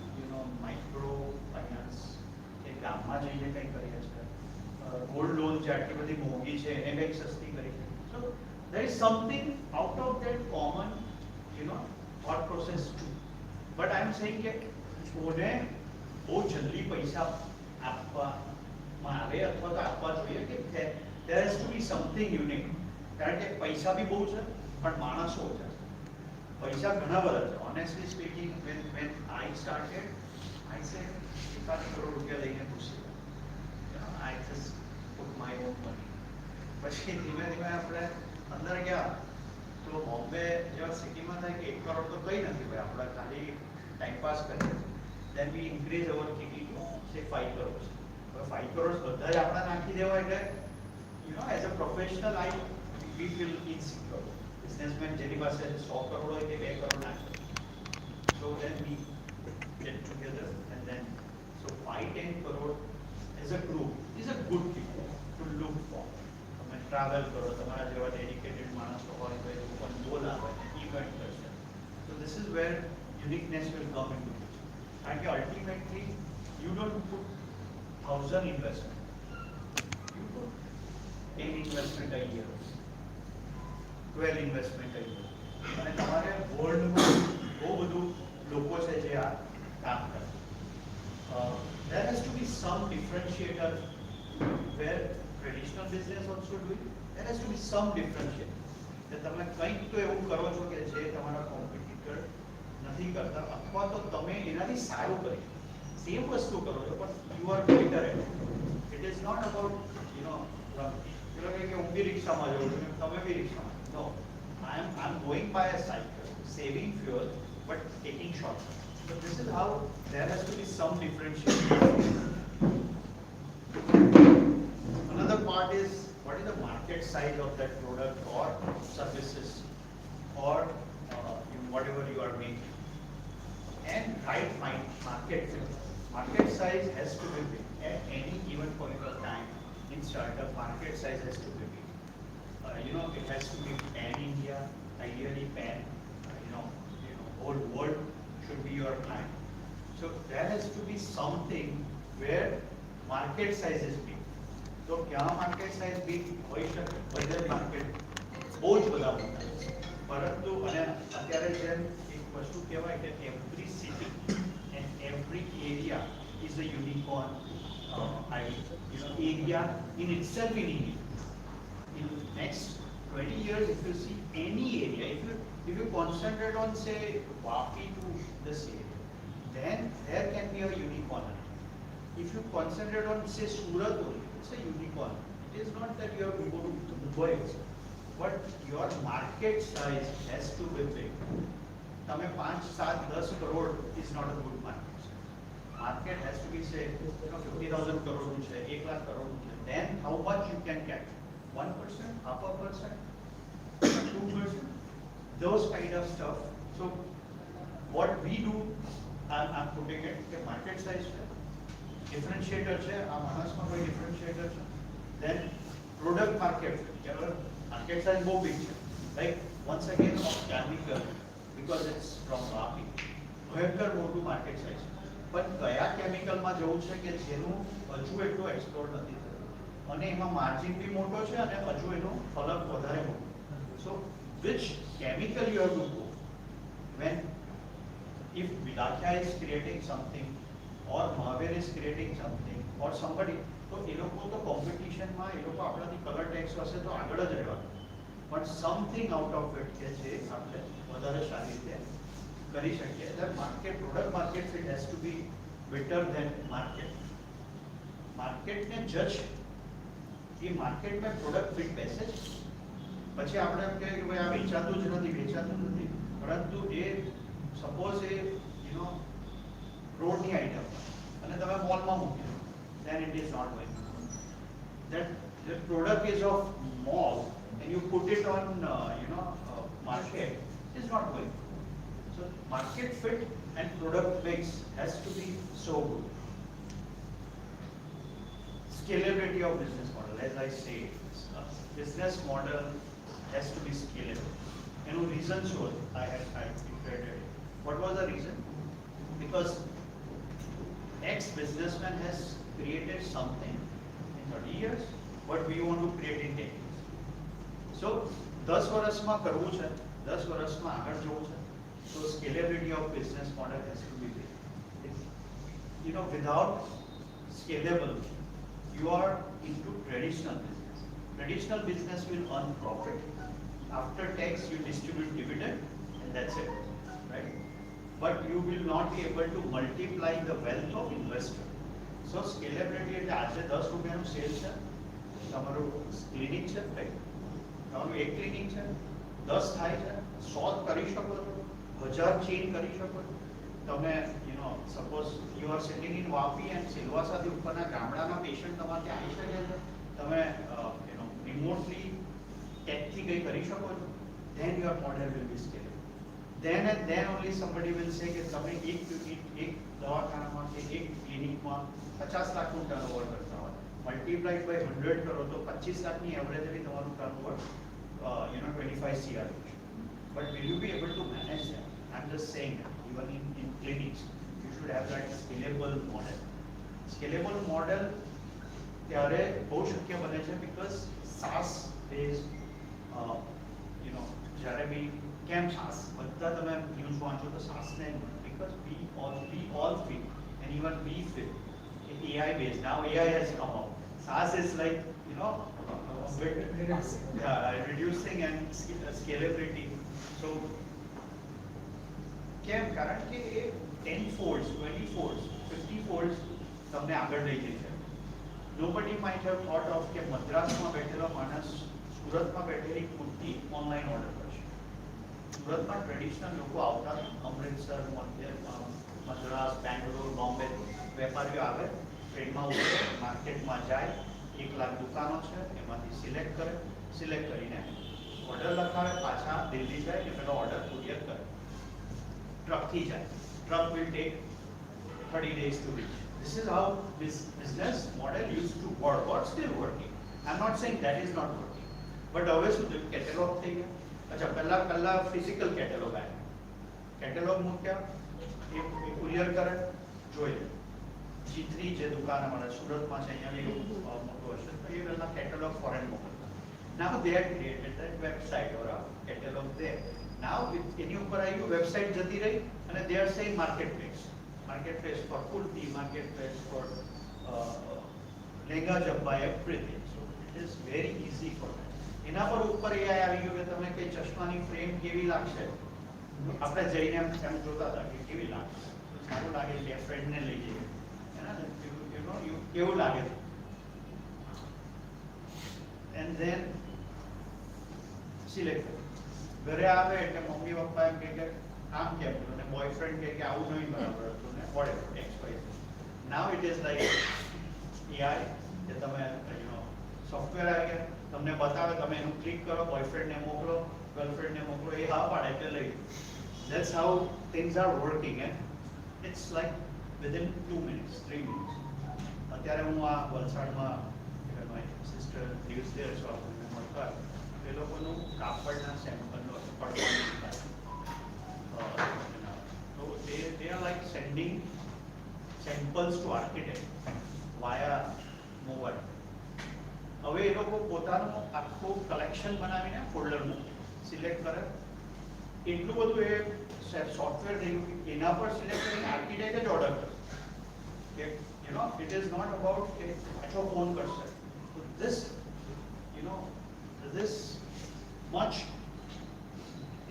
micro finance કે ગામમાં જઈને કંઈ કરીએ છીએ ગોલ્ડ લોન જે આટલી બધી મોંઘી છે એને કંઈક સસ્તી કરી છે સો there is something out of that common thought process too but I am saying કે કોને બહુ જલ્દી પૈસા આપવામાં આવે અથવા તો આપવા જોઈએ કે there has to be something unique કારણ કે પૈસા બી બહુ છે પણ માણસો ઓછા છે પૈસા ઘણા બધા છે honestly speaking when I started I said 1 crore રૂપિયા લઈને ઘૂસી I just put my own money પછી ધીમે ધીમે આપણે અંદર ગયા તો બોમ્બે જેવા સિટીમાં થાય કે 1 કરોડ તો કંઈ નથી ભાઈ આપણે ખાલી ટાઈમ પાસ કરીએ then we increase our kitty to say 5 crores હવે 5 crores બધા જ આપણે નાખી દેવા એટલે as a professional we feel insecure businessman જેની પાસે 100 કરોડ હોય કે 2 કરોડ નાખે so then we get together and then so 5-10 crore as a group is a good thing to look for તમે ટ્રાવેલ કરો તમારા જેવા ડેડિકેટેડ માણસો હોય તો એ પણ બોલાવે ઇવેન્ટ કરશે so this is where uniqueness will come into picture કારણ કે ultimately you don't put 1000 investment you put 10 investment a year 12 investment a year અને તમારે વર્લ્ડમાં બહુ બધું લોકો છે જે આ કામ કરે there has to be some differentiator where traditional business also do it there has to be some differentiator કે તમે કંઈક તો એવું કરો છો કે જે તમારા કોમ્પિટિટર નથી કરતા અથવા તો તમે એનાથી સારું કરી સેમ વસ્તુ કરો છો પણ you are better at it is not about પેલો કે હું બી રિક્ષામાં જાઉં છું તમે બી રિક્ષામાં નો I'm going by a cycle saving fuel but taking shortcuts so this is how there has to be some differentiation another part is what is the market size of that product or services or whatever you are making and right market size has to be big at any given point of time in startup market size has to be big it has to be pan India ideally pan whole world should be your client so there has to be something where market size is big so kya market size big hoઈ શકે બજાર market બહુ જ બધા મોટા છે પરંતુ અને અત્યારે જેમ એક વસ્તુ કહેવાય કે every city and every area is a unicorn area in itself in India in next 20 years if you see any area if you concentrate on say Vapi to this area then there can be a unicorn if you concentrate on say Surat only it's a unicorn it is not that you have to go to Dubai but your market size has to be big તમે 5, 7, 10 crore is not a good market market has to be say 50,000 crore છે 1 lakh crore છે then how much you can get 1%, half a percent, 2%, those kind of stuff. So what we do, I'm putting it the market size differentiator છે આ માણસમાં કોઈ differentiator છે then product market market size બહુ big છે like once again of chemical because it's from Vapi ભયંકર મોટું market size પણ કયા કેમિકલમાં જવું છે કે જેનું હજુ એટલું એક્સપ્લોર નથી થયું અને એમાં માર્જિન બી મોટો છે અને હજુ એનો ફલક વધારે મોટો so which chemical you have to go when if Vilakya is creating something or Mahaveer is creating something or somebody તો એ લોકો તો કોમ્પિટિશનમાં એ લોકો આપણાથી કલર ટેક્સ હશે તો આગળ જ રહેવાનું but something out of it કે જે આપણે વધારે સારી રીતે કરી શકીએ that market product market fit has to be better than market ને judge એ માર્કેટમાં પ્રોડક્ટ ફિટ બેસે છે પછી આપણે એમ કહીએ કે ભાઈ આ વેચાતું જ નથી પરંતુ એ સપોઝ એ રોડની આઈટમ અને તમે મોલમાં મૂકી દો then it is not going that the product is of mall and you put it on market is not going so market fit and product mix has to be so good scalability of business model as I say business model has to be scalable reason so I declared it what was the reason because X businessman has created something in 30 years, what we want to create in 10 years. So 10 વર્ષમાં કરવું છે, 10 વર્ષમાં આગળ જવું છે, so scalability of business model has to be there. You know, without scalable, you are into traditional business. Traditional business will earn profit. After tax, you distribute dividend, and that's it, right? But you will not be able to multiply the wealth of investor. So scalability એટલે આજે 10 રૂપિયાનું cell છે, તમારું clinic છે, right? તમારું એક clinic છે, 10 થાય છે, 100 કરી શકો છો, 1000 ચેન કરી શકો છો. તમે suppose you are sitting in Vapi and સિલવાસાથી ઉપરના ગામડાના પેશન્ટ તમારે ત્યાં આવી શકે છે, તમે રિમોટલી ટેકથી કંઈ કરી શકો છો, then your model will be scalable. Then and then only somebody will say કે તમે એક દવાખાનામાં કે એક ક્લિનિકમાં 50 લાખનું ટર્નઓવર કરતા હોય, મલ્ટીપ્લાઈડ બાય 100 કરો તો 25 લાખની એવરેજલી તમારું turnover 25 CR. But will you be able to manage that? I'm just saying that even in clinics you should have that scalable model. Scalable model ત્યારે બહુ શક્ય બને છે because SaaS is જ્યારે બી કેમ SaaS બધા તમે ન્યૂઝ વાંચો તો SaaS ને because we all feel and even we feel AI based. Now AI has come out. SaaS is like reducing and scalability. So કેમ કારણ કે એ 10 folds 20 folds 50 folds તમને આગળ લઈ જઈ શકે. Nobody might have thought of કે મદ્રાસમાં બેઠેલો માણસ સુરતમાં બેઠેલી કુર્તી ઓનલાઈન ઓર્ડર કરશે. સુરતમાં ટ્રેડિશનલ લોકો આવતા, અમૃતસર, મદ્રાસ, બેંગ્લોર, બોમ્બે વેપારીઓ આવે, ટ્રેનમાં ઉતરે, માર્કેટમાં જાય, 1 લાખ દુકાનો છે એમાંથી સિલેક્ટ કરીને ઓર્ડર લખાવે, પાછા દિલ્હી જાય કે પેલો ઓર્ડર કુરિયર કરે, ટ્રકથી જાય. Truck will take 30 days to reach. This is how this business model used to work or still working. I'm not saying that is not working. But હવે શું થયું, કેટેલોગ થઈ ગયા. અચ્છા, પહેલા ફિઝિકલ કેટેલોગ આવ્યા, કેટેલોગ મૂક્યા, એ કુરિયર કરે, જોઈ લે. G3 જે દુકાન અમારા સુરતમાં છે અહીંયા બી મોટું હશે, તો એ પહેલા કેટેલોગ ફોરેન મોકલતા. Now they have created that website or a catalog there. Now એની ઉપર આવી ગયું, વેબસાઇટ જતી રહી અને they are saying marketplace for kurti, marketplace for lehenga jabba, everything. So it is very easy for them. એના પર ઉપર AI આવી ગયું કે તમે કે ચશ્માની ફ્રેમ કેવી લાગશે, આપણે જઈને એમ જોતા હતા કે કેવી લાગશે, સારું લાગે છે, ફ્રેન્ડને લઈ જઈએ, કેવું લાગે છે. And then સિલેક્ટ કરે, ઘરે આવે એટલે મમ્મી પપ્પા એમ કે આમ કેમ કર્યું, અને બોયફ્રેન્ડ કે આવું નહીં બરાબર હતું ને whatever XY. Now it is like AI કે તમે સોફ્ટવેર આવી ગયા, તમને બતાવે, તમે એનું ક્લિક કરો, બોયફ્રેન્ડને મોકલો, ગર્લફ્રેન્ડને મોકલો, એ હા પાડે એટલે લઈ. That's how things are working and it's like within 2 minutes 3 minutes. અત્યારે હું આ વલસાડમાં my sister lives there, so આપણે મળતા એ લોકોનું કાપડના સેમ્પલનો પડવાનું થાય. So they are like sending samples to architect via mobile. હવે એ લોકો પોતાનું આખું કલેક્શન બનાવીને ફોલ્ડર મૂકે, સિલેક્ટ કરે, એટલું બધું એ સોફ્ટવેર થઈ ગયું કે એના પર સિલેક્ટ કરીને આર્કિટેક્ટ જ ઓર્ડર કરશે. It is not about કે પાછો ફોન કરશે. So this much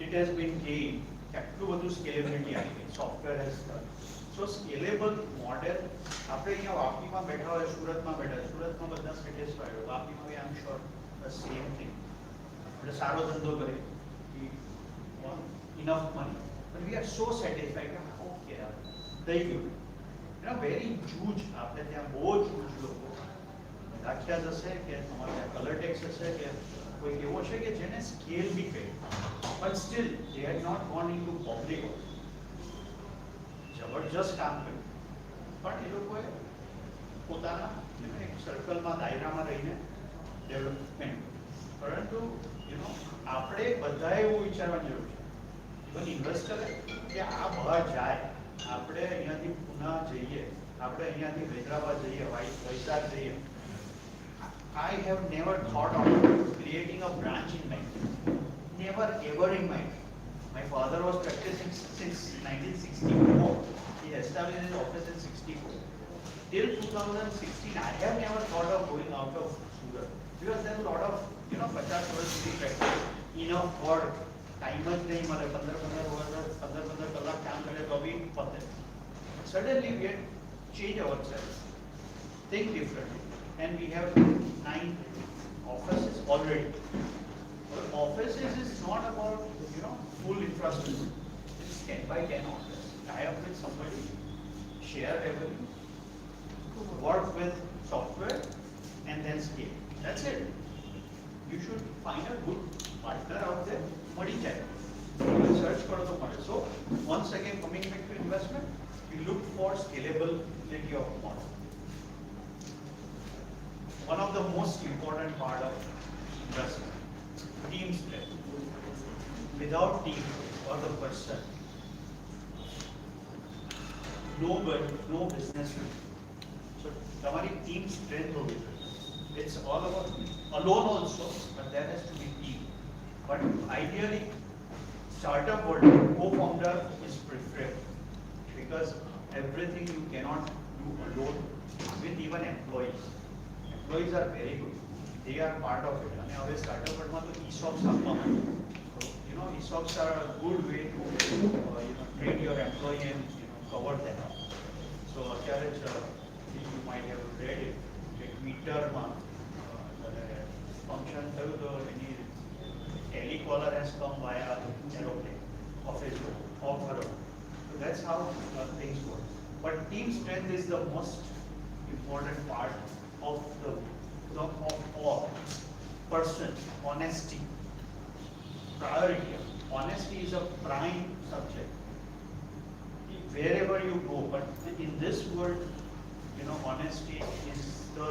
it has been gained, એટલું બધું સ્કેલેબિલિટી આવી ગઈ, software has done. So scalable model આપણે અહીંયા વાપીમાં બેઠા હોય, સુરતમાં બેઠા હોય, સુરતમાં બધા સેટિસ્ફાઈડ હોય, વાપીમાં બી I am sure the same thing. આપણે સારો ધંધો કરીએ, enough money, but we are so satisfied કે ઓકે થઈ ગયું. વેરી જૂજ, આપણે ત્યાં બહુ જૂજ લોકો દાખ્યા હશે કે તમારે ત્યાં કલર ટેક્સ હશે કે કોઈ એવો છે કે જેને સ્કેલ બી કહે, but still they had not gone into public. જબરજસ્ત કામ કર્યું, પણ એ લોકોએ પોતાના એક સર્કલમાં, દાયરામાં રહીને ડેવલપમેન્ટ. પરંતુ આપણે બધાએ એવું વિચારવાની જરૂર છે, ઇવન ઇન્વેસ્ટરે કે આ બહાર જાય આપણે અહીંયાથી પુના જઈએ, આપણે અહીંયાથી હૈદરાબાદ જઈએ, વૈશાખ જઈએ. I have never thought of creating a branch in my life. Never ever in my life. My father was practicing since 1964. He established his office in 64. Till 2016, I have never thought of going out of Surat because there is a lot of 50 વર્ષ સુધી practice enough for time જ નહીં મળે. 15 કલાક કામ કરે તો બી પતે. Suddenly we had changed ourselves, think differently, and we have 9 offices already. But offices is not about full infrastructure. It's 10 by 10 office. Tie up with somebody, share revenue, work with software, and then scale. That's it. You should find a good partner out there. Madi jai. Search for the model. So once again, coming back to investment, we look for scalability of model. One of the most important part of investment, team strength. Without team or the person, nobody, no business will. So, તમારી team strength હોવી જોઈએ. It's all about alone also, but there has to be team. But ideally, startup world, co-founder is preferred because everything you cannot do alone with even employees. Employees are very good. They are part of it. અને હવે startup world માં તો ESOPs આપવામાં આવે. So, ESOPs are a good way to train your employee and cover them up. So, અત્યારે જ you might have read it. Twitter માં function થયું તો એની telecaller has come via aeroplane of Facebook of her. So that's how things work. But team strength is the most important part of of all. Person, honesty, priority. Honesty is a prime subject. Wherever you go, but in this world, honesty is the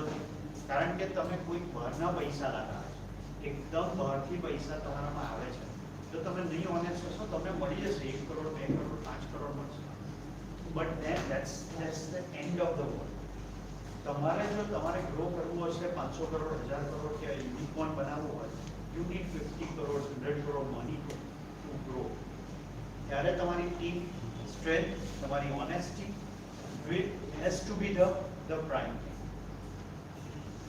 કારણ કે તમે કોઈ બહારના પૈસા લાગા એકદમ બહારથી પૈસા તમારામાં આવે છે તો તમે નહીં ઓનેસ્ટ હશો તમને મળી જશે 1 કરોડ 2 કરોડ 5 કરોડ મળશે but then that's the end of the world. તમારે જો તમારે ગ્રો કરવું હશે 500 કરોડ 1000 કરોડ કે યુનિકોર્ન બનાવવું હોય you need 50 crores 100 crore money to grow. ત્યારે તમારી ટીમ strength, તમારી honesty has to be the prime.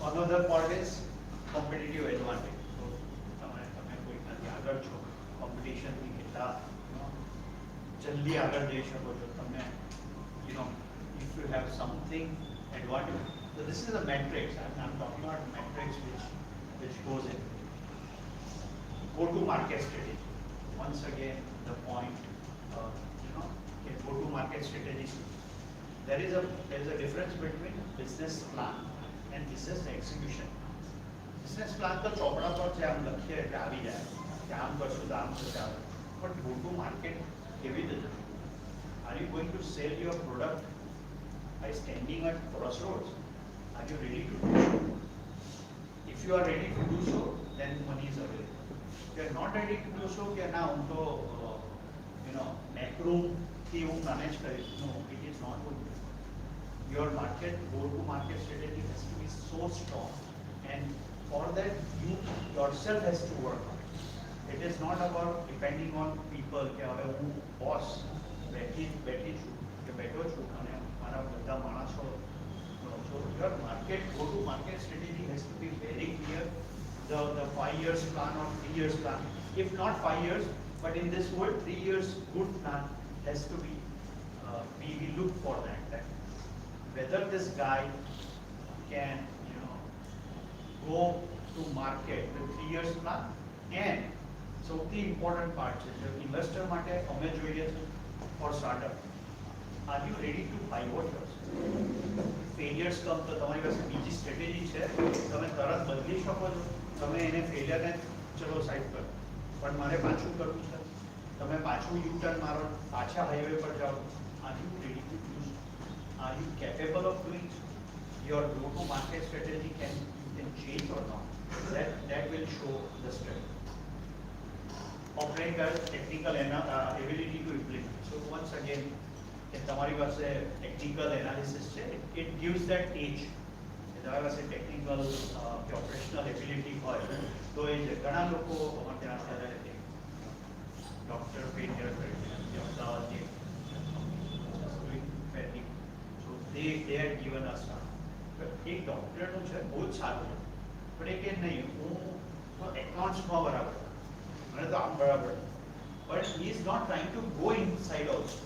Another part is competitive advantage. So, તમે કોઈનાથી આગળ છો, competitionથી કેટલા જલ્દી આગળ જઈ શકો છો તમે, if you have something advantage. So this is a matrix. I'm talking about matrix which goes in. Go to market strategy. Once again, the point, go to market strategy. There is a difference between business plan and business execution. Business plan તો ચોપડા પર છે આમ લખીએ એટલે આવી જાય કે આમ કરશું તો આમ થશે. But go to market કેવી રીતે? Are you going to sell your product by standing at crossroads? Are you ready to do so? If you are ready to do so, then money is available. If you are not ready to do so, કે ના હું તો macroom થી હું manage કરીશ. No, it is not good. Your go-to-market strategy has to be so strong, and for that you yourself has to work on it. It is not about depending on people. કે હવે હું boss બેઠી છું કે બેઠો છું અને મારા બધા માણસો. So your go-to-market strategy has to be very clear. The 5 years plan or 3 years plan, if not 5 years, but in this world 3 years good plan has to be. We look for that whether this guy can go to market with 3 years plan. And so the important part is the investor માટે અમે જોઈએ છે for startup, are you ready to pivot yourself? Failures come તો તમારી પાસે બીજી strategy છે, તમે તરત બદલી શકો છો. તમે એને ફેલિયરને ચલો સાઈડ પર, પણ મારે પાછું કરવું છે, તમે પાછું યુ ટર્ન મારો, પાછા હાઈવે પર જાઓ. Are you ready to do so? Are you capable of doing so? Your go-to-market strategy can change or not. That will show the strength. Operator technical ability to implement. So once again, કે તમારી પાસે technical analysis છે, it gives that એજ. તમારી પાસે technical કે operational ability હોય તો એ ઘણા લોકો અમારે ત્યાં અત્યારે doctor painter Ahmedabad they had given us એક ડૉક્ટરનું છે બહુ જ સારું છે પણ એ કે નહીં હું એકાઉન્ટ્સમાં બરાબર મને તો આમ બરાબર but he is not trying to go inside also.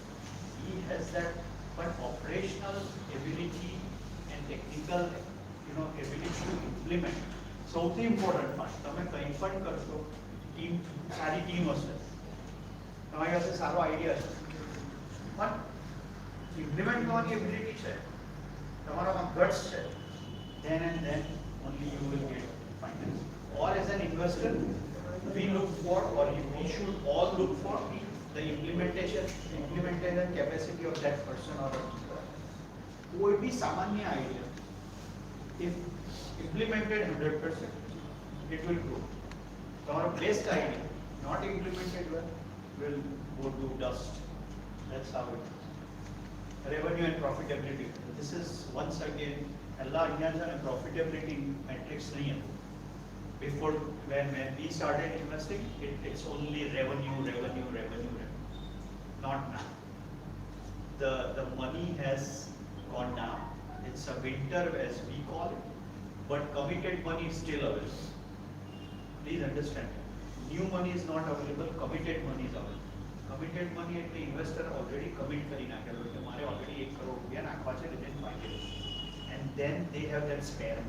He has that but operational ability and technical ability to implement. સૌથી ઇમ્પોર્ટન્ટ પાર્ટ તમે કંઈ પણ કરશો ટીમ સારી ટીમ હશે તમારી પાસે સારો આઈડિયા છે પણ ઇમ્પ્લિમેન્ટ કરવાની એબિલિટી છે તમારામાં ગટ્સ છે then and then only you will get finance. Or as an investor we look for or we should all look for the implementation capacity of that person or कोई भी सामान्य idea if implemented 100% it will grow. Our best idea not implemented well will go to dust. That's how it is. Revenue and profitability, this is once again Allah Indians and profitability metrics nahi hai. Before when we started investing it's only revenue. Not now. The money has gone down. It's a winter as we call it, but committed money is still available. Please understand, new money is not available, committed money is available. Committed money એટલે investor already commit કરી નાખેલો છે મારે already 1 crore રૂપિયા નાખવા છે within 5 years and then they have that spare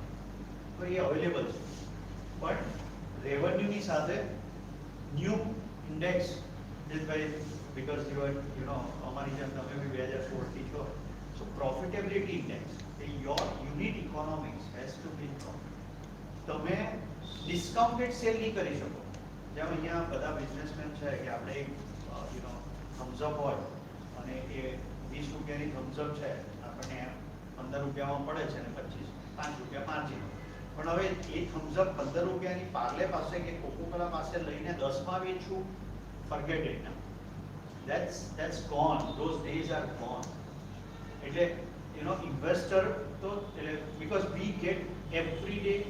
તો એ available છે but revenue ની સાથે new index is very because you are અમારી જેમ તમે બી 2016 થી છો so profitability index your unit economics has to be strong. તમે discounted sale નહીં કરી શકો જેમ અહીંયા બધા બિઝનેસમેન છે કે આપણે થમ્સ અપ હોય અને એ 20 રૂપિયાની થમ્સ અપ છે આપણને 15 રૂપિયામાં પડે છે અને 5 રૂપિયા માર્જિન પણ હવે એ થમ્સ અપ 15 રૂપિયાની પાર્લે પાસે કે કોકોકોલા પાસે લઈને 10 માં વેચું forget it now. That's gone. Those days are gone. એટલે investor so because we get every day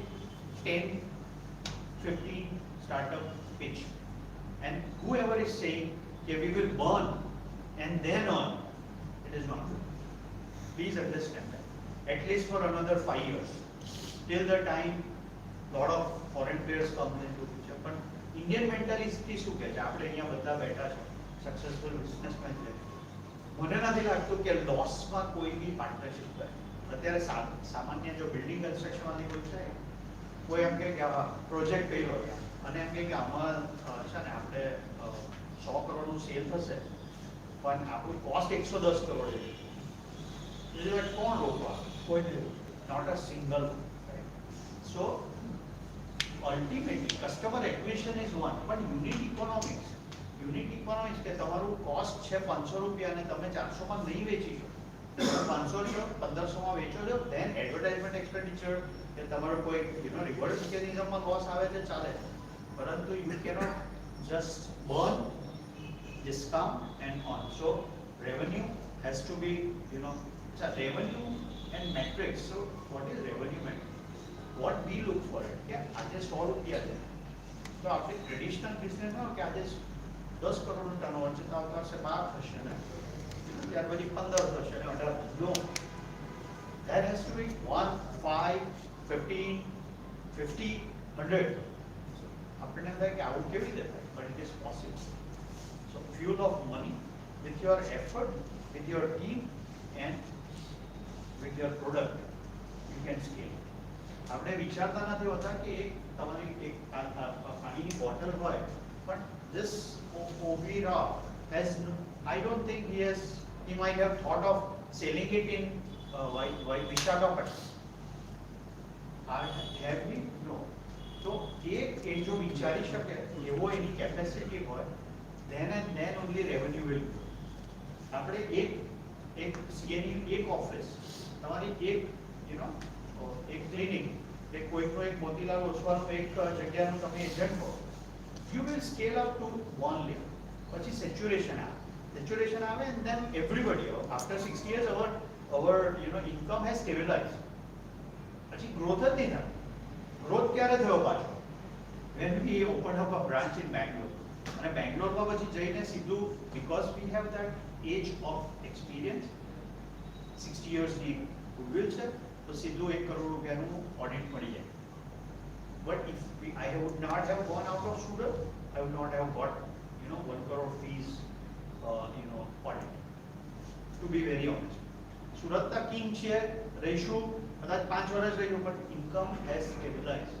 10-15 startup pitch and whoever is saying okay, we will burn and then on, it is not good. Please understand that at least for another 5 years till the time lot of foreign players come into picture but Indian mentality શું કહે છે આપણે અહીંયા બધા બેઠા છે successful businessman છે મને નથી લાગતું કે લોસમાં કોઈ બી પાર્ટનરશિપ કરે અત્યારે સામાન્ય જો બિલ્ડિંગ કન્સ્ટ્રક્શનવાળી કોઈ છે કોઈ એમ કહે કે આ પ્રોજેક્ટ કર્યો અને એમ કહે કે આમાં છે ને આપણે 100 કરોડનું સેલ થશે પણ આપણું કોસ્ટ 110 કરોડ છે કોણ રોકવા કોઈ નહીં not a single so ultimately customer acquisition is one but unit economics કે તમારું કોસ્ટ છે 500 રૂપિયા અને તમે 400 માં નહીં વેચી શકો 500 લો 1500 માં વેચો છો ધેન એડવર્ટાઇઝમેન્ટ એક્સપેન્ડિચર કે તમારો કોઈ રિવર્સ મિકેનિઝમમાં લોસ આવે છે ચાલે પરંતુ you cannot just burn discount and on. So revenue has to be revenue and metrics. So what is revenue metric? What we look for it? Yeah, આજે 100 રૂપિયા છે તો આપણે ટ્રેડિશનલ બિઝનેસમાં કે આજે 10 કરોડનું ટર્નઓવર છે તો આવતા વર્ષે 12 થશે ને ત્યાર પછી 15 થશે ને 18 નો that has to be 1 5 15 50 100 આપણને થાય કે આવું કેવી રીતે થાય but it is possible. So fuel of money with your effort, with your team and with your product you can scale. આપણે વિચારતા નથી હોતા કે તમારી એક પાણીની બોટલ હોય but this Ovira has I don't think he might have thought of selling it in Visakhapatnam. Have we? No. So એ જો વિચારી શકે એવો એની કેપેસિટી હોય then and then only revenue will grow. આપણે એક CA ની એક ઓફિસ તમારી એક એક ક્લિનિક એક કોઈકનો એક મોતીલાલ ઓસવાનો એક જગ્યાનો તમે એજન્ટ હો you will scale up to one level પછી સેચ્યુરેશન આવે Saturation આવે and then everybody after 6 years our income has stabilized. પછી growth જ નહીં થાય. Growth ક્યારે થયો પાછો? When we opened up a branch in Bangalore. અને બેંગ્લોરમાં પછી જઈને સીધું because we have that age of experience 60 years ની goodwill છે તો સીધું 1 કરોડ રૂપિયાનું ઓડિટ મળી જાય. But if I would not have gone out of Surat, I would not have got 1 crore fees audit. To be very honest, સુરતના king છે રહીશું કદાચ 5 વર્ષ રહીશું but income has stabilized.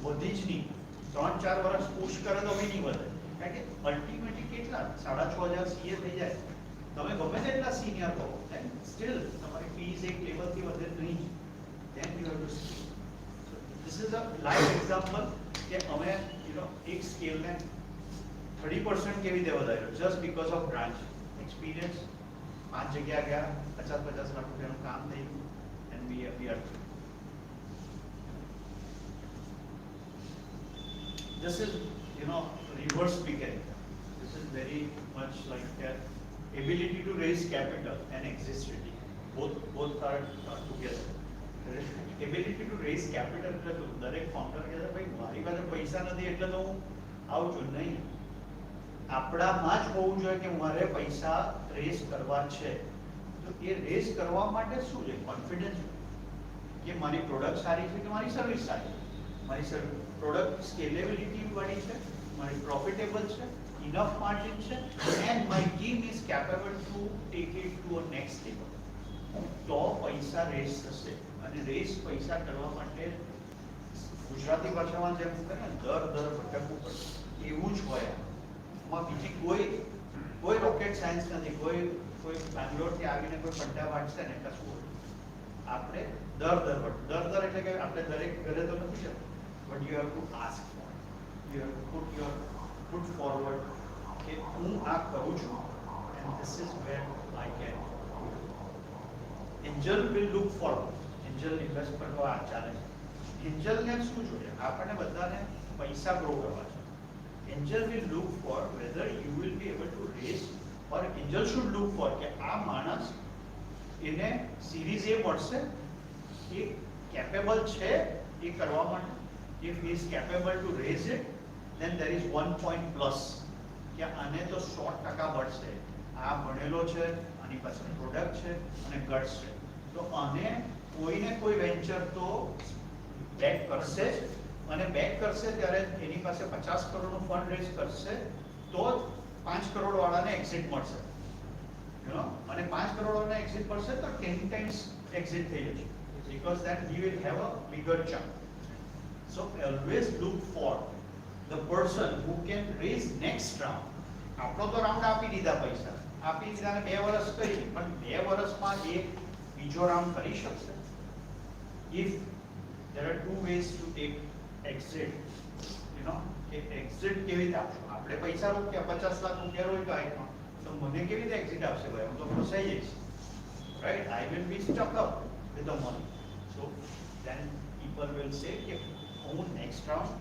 વધી જ નહીં 3-4 વર્ષ પુશ કરે તો બી નહીં વધે કારણ કે અલ્ટિમેટલી કેટલા 6,500 CA થઈ જાય તમે ગમે તેટલા સિનિયર કહો then still તમારી ફીસ એક લેવલથી વધે નહીં then you have to see. So this is a live example કે અમે એક સ્કેલને 30% કેવી રીતે વધાર્યો just because of branch experience 5 જગ્યા ગયા 50-50 લાખ રૂપિયાનું કામ થઈ ગયું and we are this is reverse beginning. This is very much like that ability to raise capital and exit strategy. Both are together. Ability to raise capital એટલે દરેક founder કહે ભાઈ મારી પાસે પૈસા નથી એટલે તો હું આવું છું નહીં આપણામાં જ હોવું જોઈએ કે મારે પૈસા રેઝ કરવા છે તો એ રેઝ કરવા માટે શું છે કોન્ફિડન્સ કે મારી પ્રોડક્ટ સારી છે કે મારી સર્વિસ સારી મારી પ્રોડક્ટ સ્કેલેબિલિટી વાળી છે મારી પ્રોફિટેબલ છે ઇનફ માર્જિન છે and my team is capable to take it to a next level તો પૈસા રેઝ થશે અને રેઝ પૈસા કરવા માટે ગુજરાતી ભાષામાં જેમ કહે ને દર ભટકવું પડશે એવું જ હોય આમાં બીજી કોઈ રોકેટ સાયન્સ નથી કોઈ બેંગ્લોરથી આવીને કોઈ પટ્ટા વાંચશે ને કશું હોય આપણે દર એટલે કે આપણે દરેક ઘરે તો નથી જતું but you have to ask for it. You have to put forward કે હું આ કરું છું and this is where I can. Angel will look forward. Angel investment નો આ ચાલે છે. Angel ને શું જોઈએ આપણને બધાને પૈસા ગ્રો કરવા છે. Angel will look for whether you will be able to raise or angel should look for કે આ માણસ એને સિરીઝ A મળશે એ કેપેબલ છે એ કરવા માટે. If he is capable to raise it, then there is 1 point plus. કે આને તો 100% મળશે આ ભણેલો છે આની પાસે પ્રોડક્ટ છે અને ગટ્સ છે તો આને કોઈને કોઈ વેન્ચર તો બેક કરશે અને બેક કરશે ત્યારે એની પાસે 50 કરોડનું ફંડ રેઝ કરશે તો 5 કરોડ વાળાને એક્ઝિટ મળશે અને 5 કરોડ વાળાને એક્ઝિટ મળશે તો 10 times એક્ઝિટ થઈ જશે because then he will have a bigger chunk. So always look for the person who can raise next round. આપણો તો રાઉન્ડ આપી દીધા પૈસા આપી દીધા ને 2 વર્ષ કરી પણ 2 વર્ષમાં એક બીજો રાઉન્ડ કરી શકશે. If there are two ways to take exit, કે exit કેવી રીતે આપશો આપણે પૈસા રોક્યા 50 લાખ રૂપિયા રોક્યા આઈમાં તો મને કેવી રીતે એક્ઝિટ આપશે ભાઈ હું તો ફસાઈ જઈશ right I will be stuck up with the money. So then people will say કે હું નેક્સ્ટ રાઉન્ડ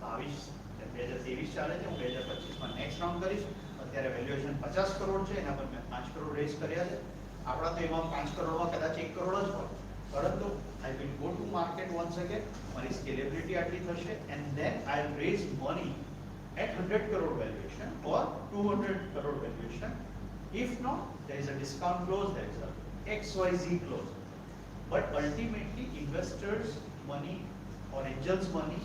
2023 ચાલે છે હું 2025માં નેક્સ્ટ રાઉન્ડ કરીશ અત્યારે વેલ્યુએશન 50 કરોડ છે એના પર મેં 5 કરોડ રેઝ કર્યા છે આપણા તો એમાં 5 કરોડમાં કદાચ 1 કરોડ જ હોય પરંતુ I will go to market once again મારી સ્કેલેબિલિટી આટલી થશે and then I'll raise money at 100 crore valuation or 200 crore valuation. If not, there is a discount clause, there is a XYZ clause. But ultimately investors money or angels money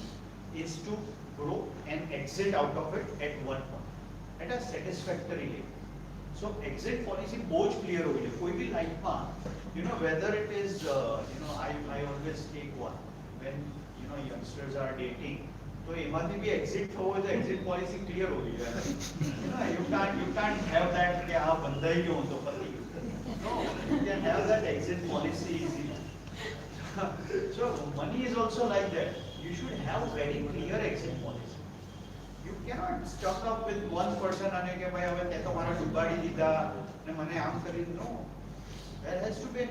is to grow and exit out of it at one point at a satisfactory level. So exit policy both clear होगी कोई भी life में whether it is I always take one when youngsters are dating तो एमाती भी exit हो तो exit policy clear होगी you can't have that कि आप बंदा ही क्यों तो पति no you can have that exit policy easily. So money is also like that. You should have very clear exit policy. You cannot stuck up with one person અને કે ભાઈ હવે તે તો મારા ડૂબાડી દીધા ને મને આમ કરી no. There has to be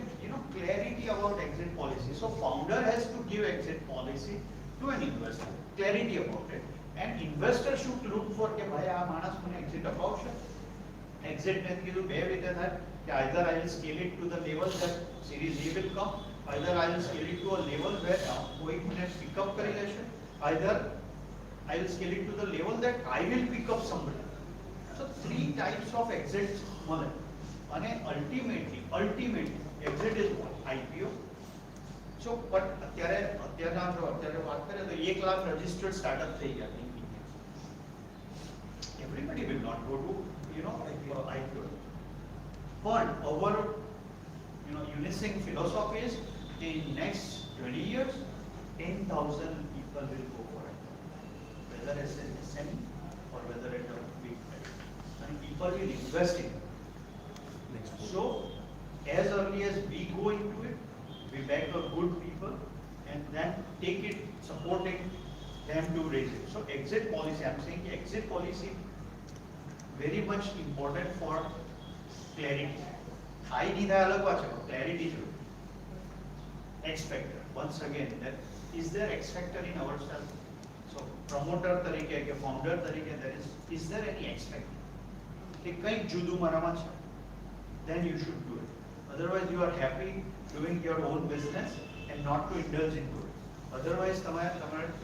clarity about exit policy. So founder has to give exit policy to an investor. Clarity about it. And investor should look for કે ભાઈ આ માણસ મને exit અપાવશે એક્ઝિટ મેં કીધું બે રીતે થાય કે either I will scale it to the level that series A will come, either I will scale it to a level where કોઈ મને pick up કરી લેશે, either I will scale it to the level that I will pick up somebody. So 3 types of exits મળે અને ultimately exit is what? IPO. So but અત્યારે વાત કરીએ તો 1 લાખ રજિસ્ટર્ડ સ્ટાર્ટઅપ થઈ ગયા. Everybody will not go to IPO. But our unisync philosophy is in next 20 years 10,000 people will go for it, whether it's an SME or whether it's a big player, and people will invest in it. So as early as we go into it, we back the good people and then take it, supporting them to raise it. So exit policy, I'm saying exit policy very much important for clarity. I need a clarity to X factor. Once again, that is there X factor in ourselves? So promoter tarike ke founder tarike, there is there any X factor? કે કંઈક જુદું મારામાં છે, then you should do it. Otherwise you are happy doing your own business and not to indulge into it. Otherwise તમારે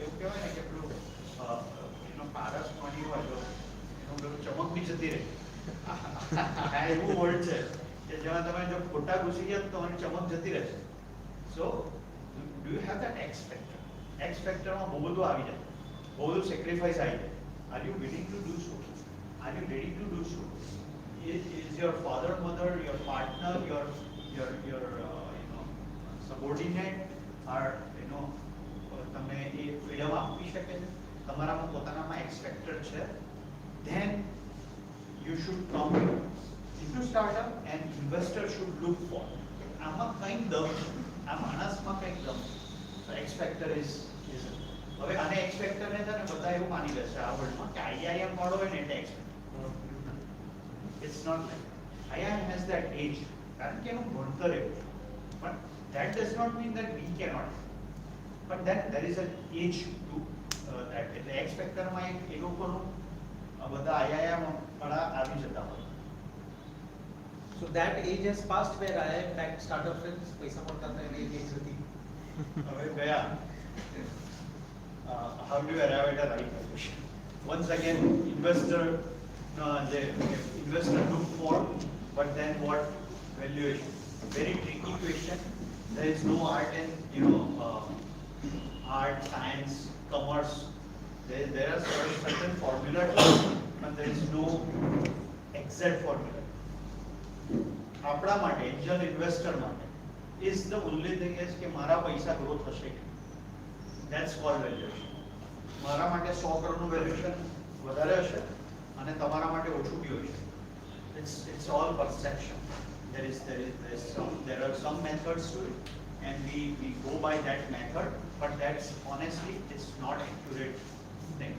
એવું કહેવાય ને કે પેલું પારસ મળી હોય તો પેલું ચમક બી જતી રહે. આ એવું વર્ડ છે કે જેમાં તમે જો ખોટા ઘૂસી ગયા તો તમારી ચમક જતી રહેશે. So do you have that X factor? X factor માં બહુ બધું આવી જાય, બહુ બધું સેક્રિફાઈસ આવી જાય. Are you willing to do so? Are you ready to do so? Is your father, mother, your partner, your subordinate, or તમે એ ફ્રીડમ આપી શકે છે, તમારામાં પોતાનામાં X factor છે, then you should come into startup and investor should look for આમાં કંઈક દમ છે, આ માણસમાં કંઈક દમ છે. So X factor is હવે આને X factor ને છે ને બધા એવું માની લેશે આ વર્લ્ડમાં કે IIM વાળો હોય ને એટલે X factor. It's not like IIM has that age, કારણ કે એનું ભણતર એવું છે. But that does not mean that we cannot. But then there is an age to that. એટલે X factor માં એ લોકોનું બધા IIM વાળા આવી જતા હોય. So that age has passed where IIM backed startup friends પૈસા મળતા હતા એટલે age હતી. હવે ગયા. How do you arrive at a right valuation? Once again, investor look for, but then what valuation? Very tricky question. There is no art in art, science, commerce. There are certain formulas, but there is no exact formula. આપણા માટે Angel investor માટે is the only thing is કે મારા પૈસા growth થશે. That's called valuation. મારા માટે 100 કરોડનું વેલ્યુએશન વધારે હશે અને તમારા માટે ઓછું બી હોઈ શકે. It's all perception. There are some methods to it and we go by that method, but that's honestly it's not accurate thing.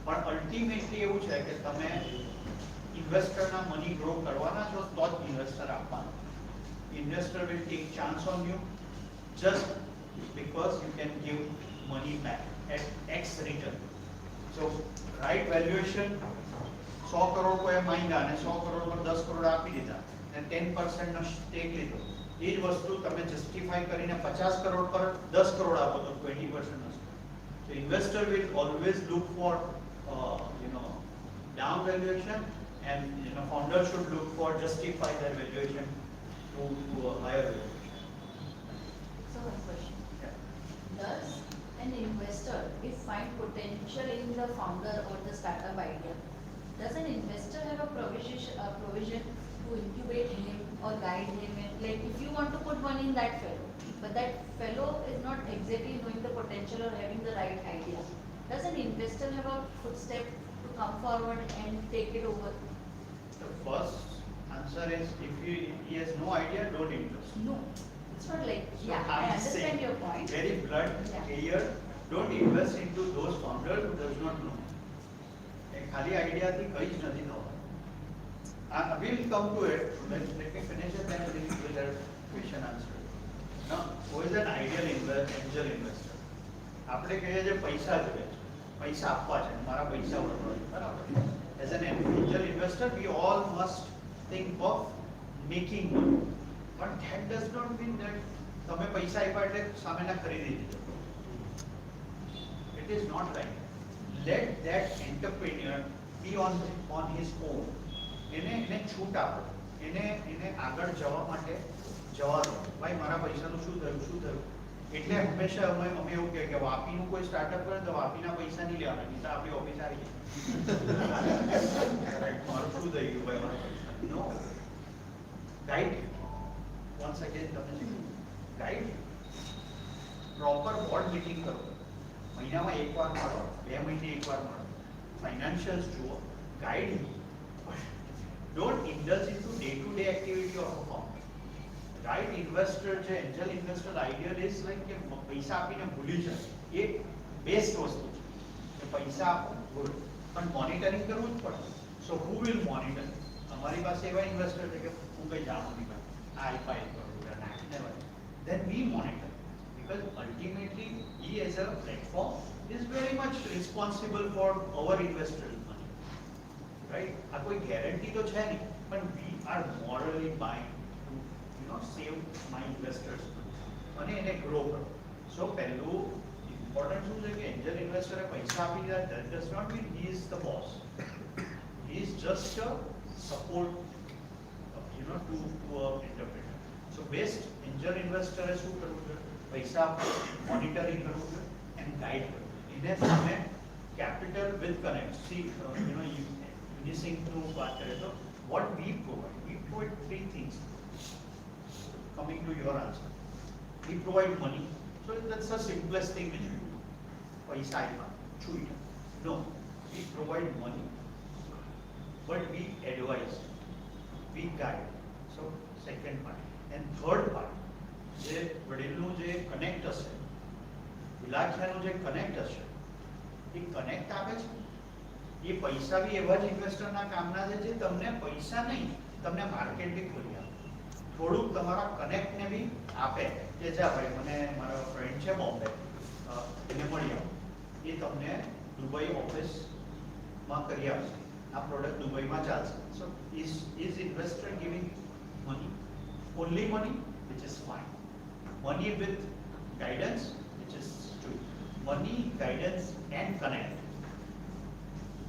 But ultimately એવું છે કે તમે ઇન્વેસ્ટરના મની ગ્રો કરવાના છો તો જ ઇન્વેસ્ટર આપવાના. Investor will take chance on you just because you can give money back at X return. So right valuation 100 crore કોઈ માંગ્યા અને 100 કરોડ પર 10 કરોડ આપી દીધા અને 10% નો સ્ટેક લીધો. એ જ વસ્તુ તમે જસ્ટિફાઈ કરીને 50 કરોડ પર 10 કરોડ આપો તો 20% નો stack. So investor will always look for down valuation and founder should look for justify their valuation to a higher valuation. So one question. Yeah. Does an investor, if find potential in the founder or the startup idea, does an investor have a provision to incubate him or guide him? And like if you want to put money in that fellow, but that fellow is not exactly knowing the potential or having the right idea, does an investor have a footstep to come forward and take it over? The first answer is if he has no idea, don't invest. No, it's not like, So yeah, I understand your point. Very blunt, clear. Don't invest into those founders who does not know. ખાલી આઈડિયાથી કંઈ જ નથી થવાનું. We will come to it. Let me finish it and we will have question answer. Now, who is an ideal angel investor? આપણે કહીએ છે પૈસા જોઈએ છે, પૈસા આપવા છે, મારા પૈસા વધવા છે, બરાબર. As an angel investor, we all must think of making money. But that does not mean that તમે પૈસા આપ્યા એટલે સામેના ખરીદી લીધો. It is not right. Let that entrepreneur be on his own. એને છૂટ આપો, એને આગળ જવા માટે જવા દો. ભાઈ મારા પૈસાનું શું થયું. એટલે હંમેશા અમે એવું કહે કે વાપીનું કોઈ સ્ટાર્ટઅપ કરે તો વાપીના પૈસા નહીં લેવાના, નહીં તો આપણી ઓફિસ આવી જાય. મારું શું થઈ ગયું ભાઈ, મારા પૈસા નો ગાઈડ. વન્સ અગેન તમે ગાઈડ પ્રોપર બોર્ડ મીટિંગ કરો, મહિનામાં એકવાર મળો, 2 મહિને એકવાર મળો, ફાઇનાન્શિયલ્સ જુઓ, guide. Don't indulge into day to day activity of a firm. Right investor છે, angel investor ideal is like કે પૈસા આપીને ભૂલી જાય, એ બેસ્ટ વસ્તુ છે કે પૈસા આપો ગુડ, પણ મોનિટરિંગ કરવું જ પડે. સો હુ વિલ મોનિટર? અમારી પાસે એવા ઇન્વેસ્ટર છે કે હું કઈ જાણું નહીં ભાઈ, આ આઈફાઈ કરું never. Then we monitor, because ultimately he as a platform is very much responsible for our investors' money, right? આ કોઈ guarantee તો છે નહીં, પણ we are morally bound to save my investors' money અને એને grow કરો. So પહેલું important શું છે કે angel investor એ પૈસા આપી દીધા, that does not mean he is the boss. He is just a support, to a entrepreneur. So best angel investor એ શું કરવું છે? પૈસા મોનિટરિંગ કરવું છે and guide કરવું. એને તમે capital with connect. See, finishing નું વાત કરે તો what we provide 3 things. Coming to your answer, we provide money. So that's the simplest thing which we do. Paisa aipya, chew. No, we provide money, but we advise, we guide. So second part. And third part, જે વડીલનું જે connect હશે, ઇલાકાનું જે connect હશે, એ connect આપે છે. એ પૈસા બી એવા જ ઇન્વેસ્ટરના કામના છે જે તમને પૈસા નહીં, તમને માર્કેટ બી ખોલી આપે, થોડુંક તમારા કનેક્ટને બી આપે કે જા ભાઈ મને મારો ફ્રેન્ડ છે બોમ્બે, એને મળી આવો, એ તમને દુબઈ ઓફિસમાં કરી આપશે, આ પ્રોડક્ટ દુબઈમાં ચાલશે. સો is investor giving money, only money, which is fine. Money with guidance, which is true. Money, guidance and connect,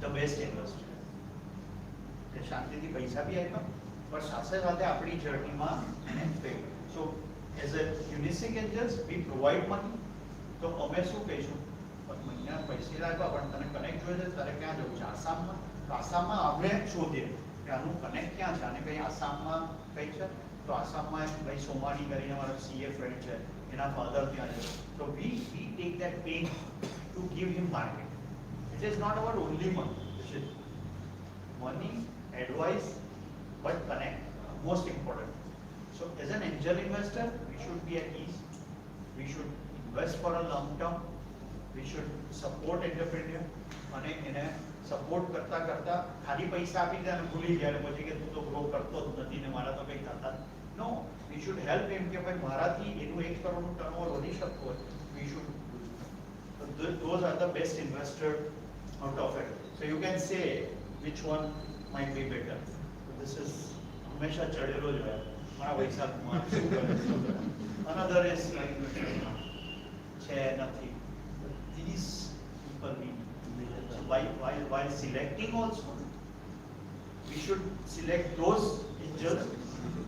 the best investor. તે શાંતિથી પૈસા બી આપ્યા, પણ સાથે સાથે આપણી જર્નીમાં એને ફેર. સો એઝ અ યુનિસિક એન્જલ્સ વી પ્રોવાઈડ મની. તો અમે શું કહીશું, મહિના પૈસા લાગ્યા પણ તને કનેક્ટ જોઈએ છે, તારે ક્યાં જવું છે? આસામમાં. તો આસામમાં આપણે શોધીએ કે આનું કનેક્ટ ક્યાં છે, અને કઈ આસામમાં કઈ છે. તો આસામમાં ભાઈ સોમાણી કરીને મારો CA ફ્રેન્ડ છે, એના ફાધર ત્યાં છે. તો we take that pen to give him market. It is not our only money, money, advice, but connect, most important. So as an angel investor, we should be at ease. We should invest for a long term. We should support entrepreneur. અને એને support કરતા કરતા ખાલી પૈસા આપી દે અને ભૂલી જાય પછી કે તું તો ગ્રો કરતો જ નથી ને મારા તો કંઈ થતા. નો, વી શુડ હેલ્પ હિમ કે ભાઈ મારાથી એનું 1 કરોડનું ટર્નઓવર વધી શકતું હોય. We should, those are the best investor out of it. So you can say which one might be better. So this is હંમેશા ચડેલો જ હોય મારા પૈસામાં શું કરે. Another is like છે નથી. These people need. While selecting also, we should select those angels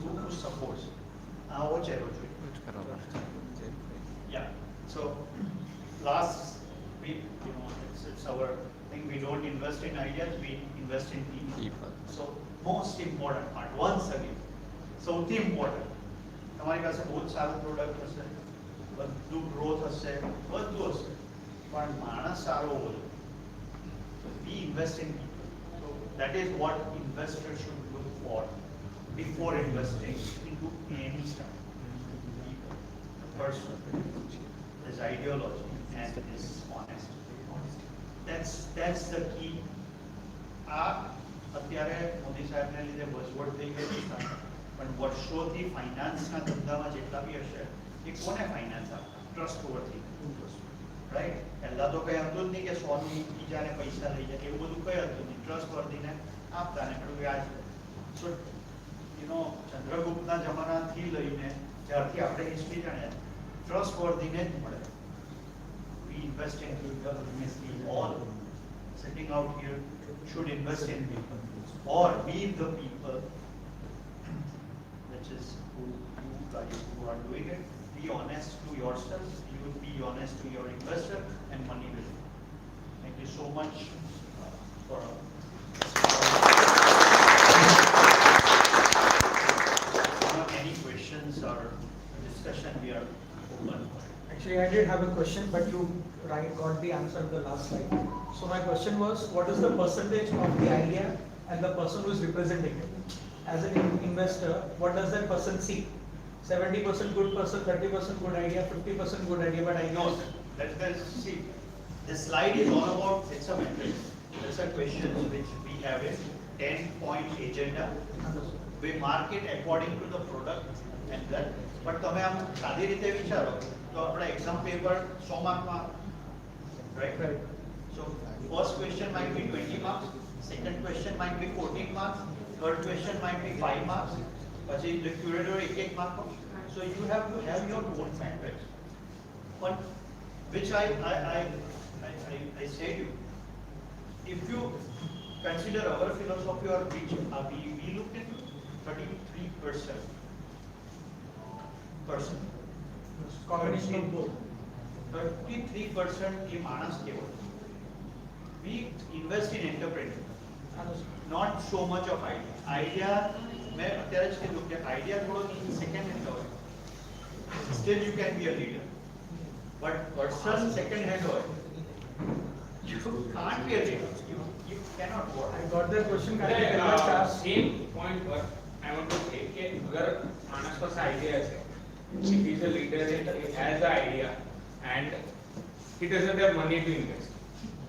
who supports our charity. Yeah. So last week, it's our thing. We don't invest in ideas, we invest in people. So most important part, once again, સૌથી important. તમારી પાસે બહુ સારું product હશે, બધું growth હશે, બધું હશે, પણ માણસ સારો હોય. We invest in people. So that is what investors should look for before investing into any startup. The person, his ideology and his honesty. That's the key. અત્યારે મોદી સાહેબને લીધે બઝવર્ડ થઈ ગઈ છે, પણ વર્ષોથી ફાઇનાન્સના ધંધામાં જેટલા બી હશે એ કોને ફાઇનાન્સ આપતા? ટ્રસ્ટ ઓવરથી, રાઈટ? પહેલા તો કઈ હતું જ નહીં કે સોનું બીજાને પૈસા લઈ જાય, એવું બધું કઈ હતું નહીં. ટ્રસ્ટ વર્ધીને આપતા ને પેલું વ્યાજ. સો ચંદ્રગુપ્તના જમાનાથી લઈને જ્યારથી આપણે હિસ્ટ્રી જાણ્યા ટ્રસ્ટવર્ધીને જ મળે. We invest in people, all sitting out here should invest in people or be the people, which is who you guys who are doing it. Be honest to yourself, you will be honest to your investor, and money will. Thank you so much for any questions or discussion. We are open. Actually, I did have a question, but you got the answer in the last slide. So my question was, what is the percentage of the idea and the person who is representing it? As an investor, what does that person see? 70% good person, 30% good idea, 50% good idea, but I know. See, this slide is all about, it's a matrix. It's a question which we have a 10-point agenda. We mark it according to the product and that. But તમે આમ સાદી રીતે વિચારો તો આપણા exam paper 100 માર્કમાં, right? So first question might be 20 marks, second question might be 14 marks, third question might be 5 marks, પછી curator 1 mark. So you have to have your own matrix. But which I say to you, if you consider our philosophy or which we looked at 33%. Combination of both. 33% in Manas Keval. We invest in entrepreneur, not so much of idea. Idea, मैं અત્યારે જ કીધું કે idea થોડો second hand હોય. Still you can be a leader. But person second hand હોય. You can't be a leader. You cannot work. I got that question. Same point पर I want to say कि अगर मानस पास idea है, if he is a leader, he has the idea and he doesn't have money to invest.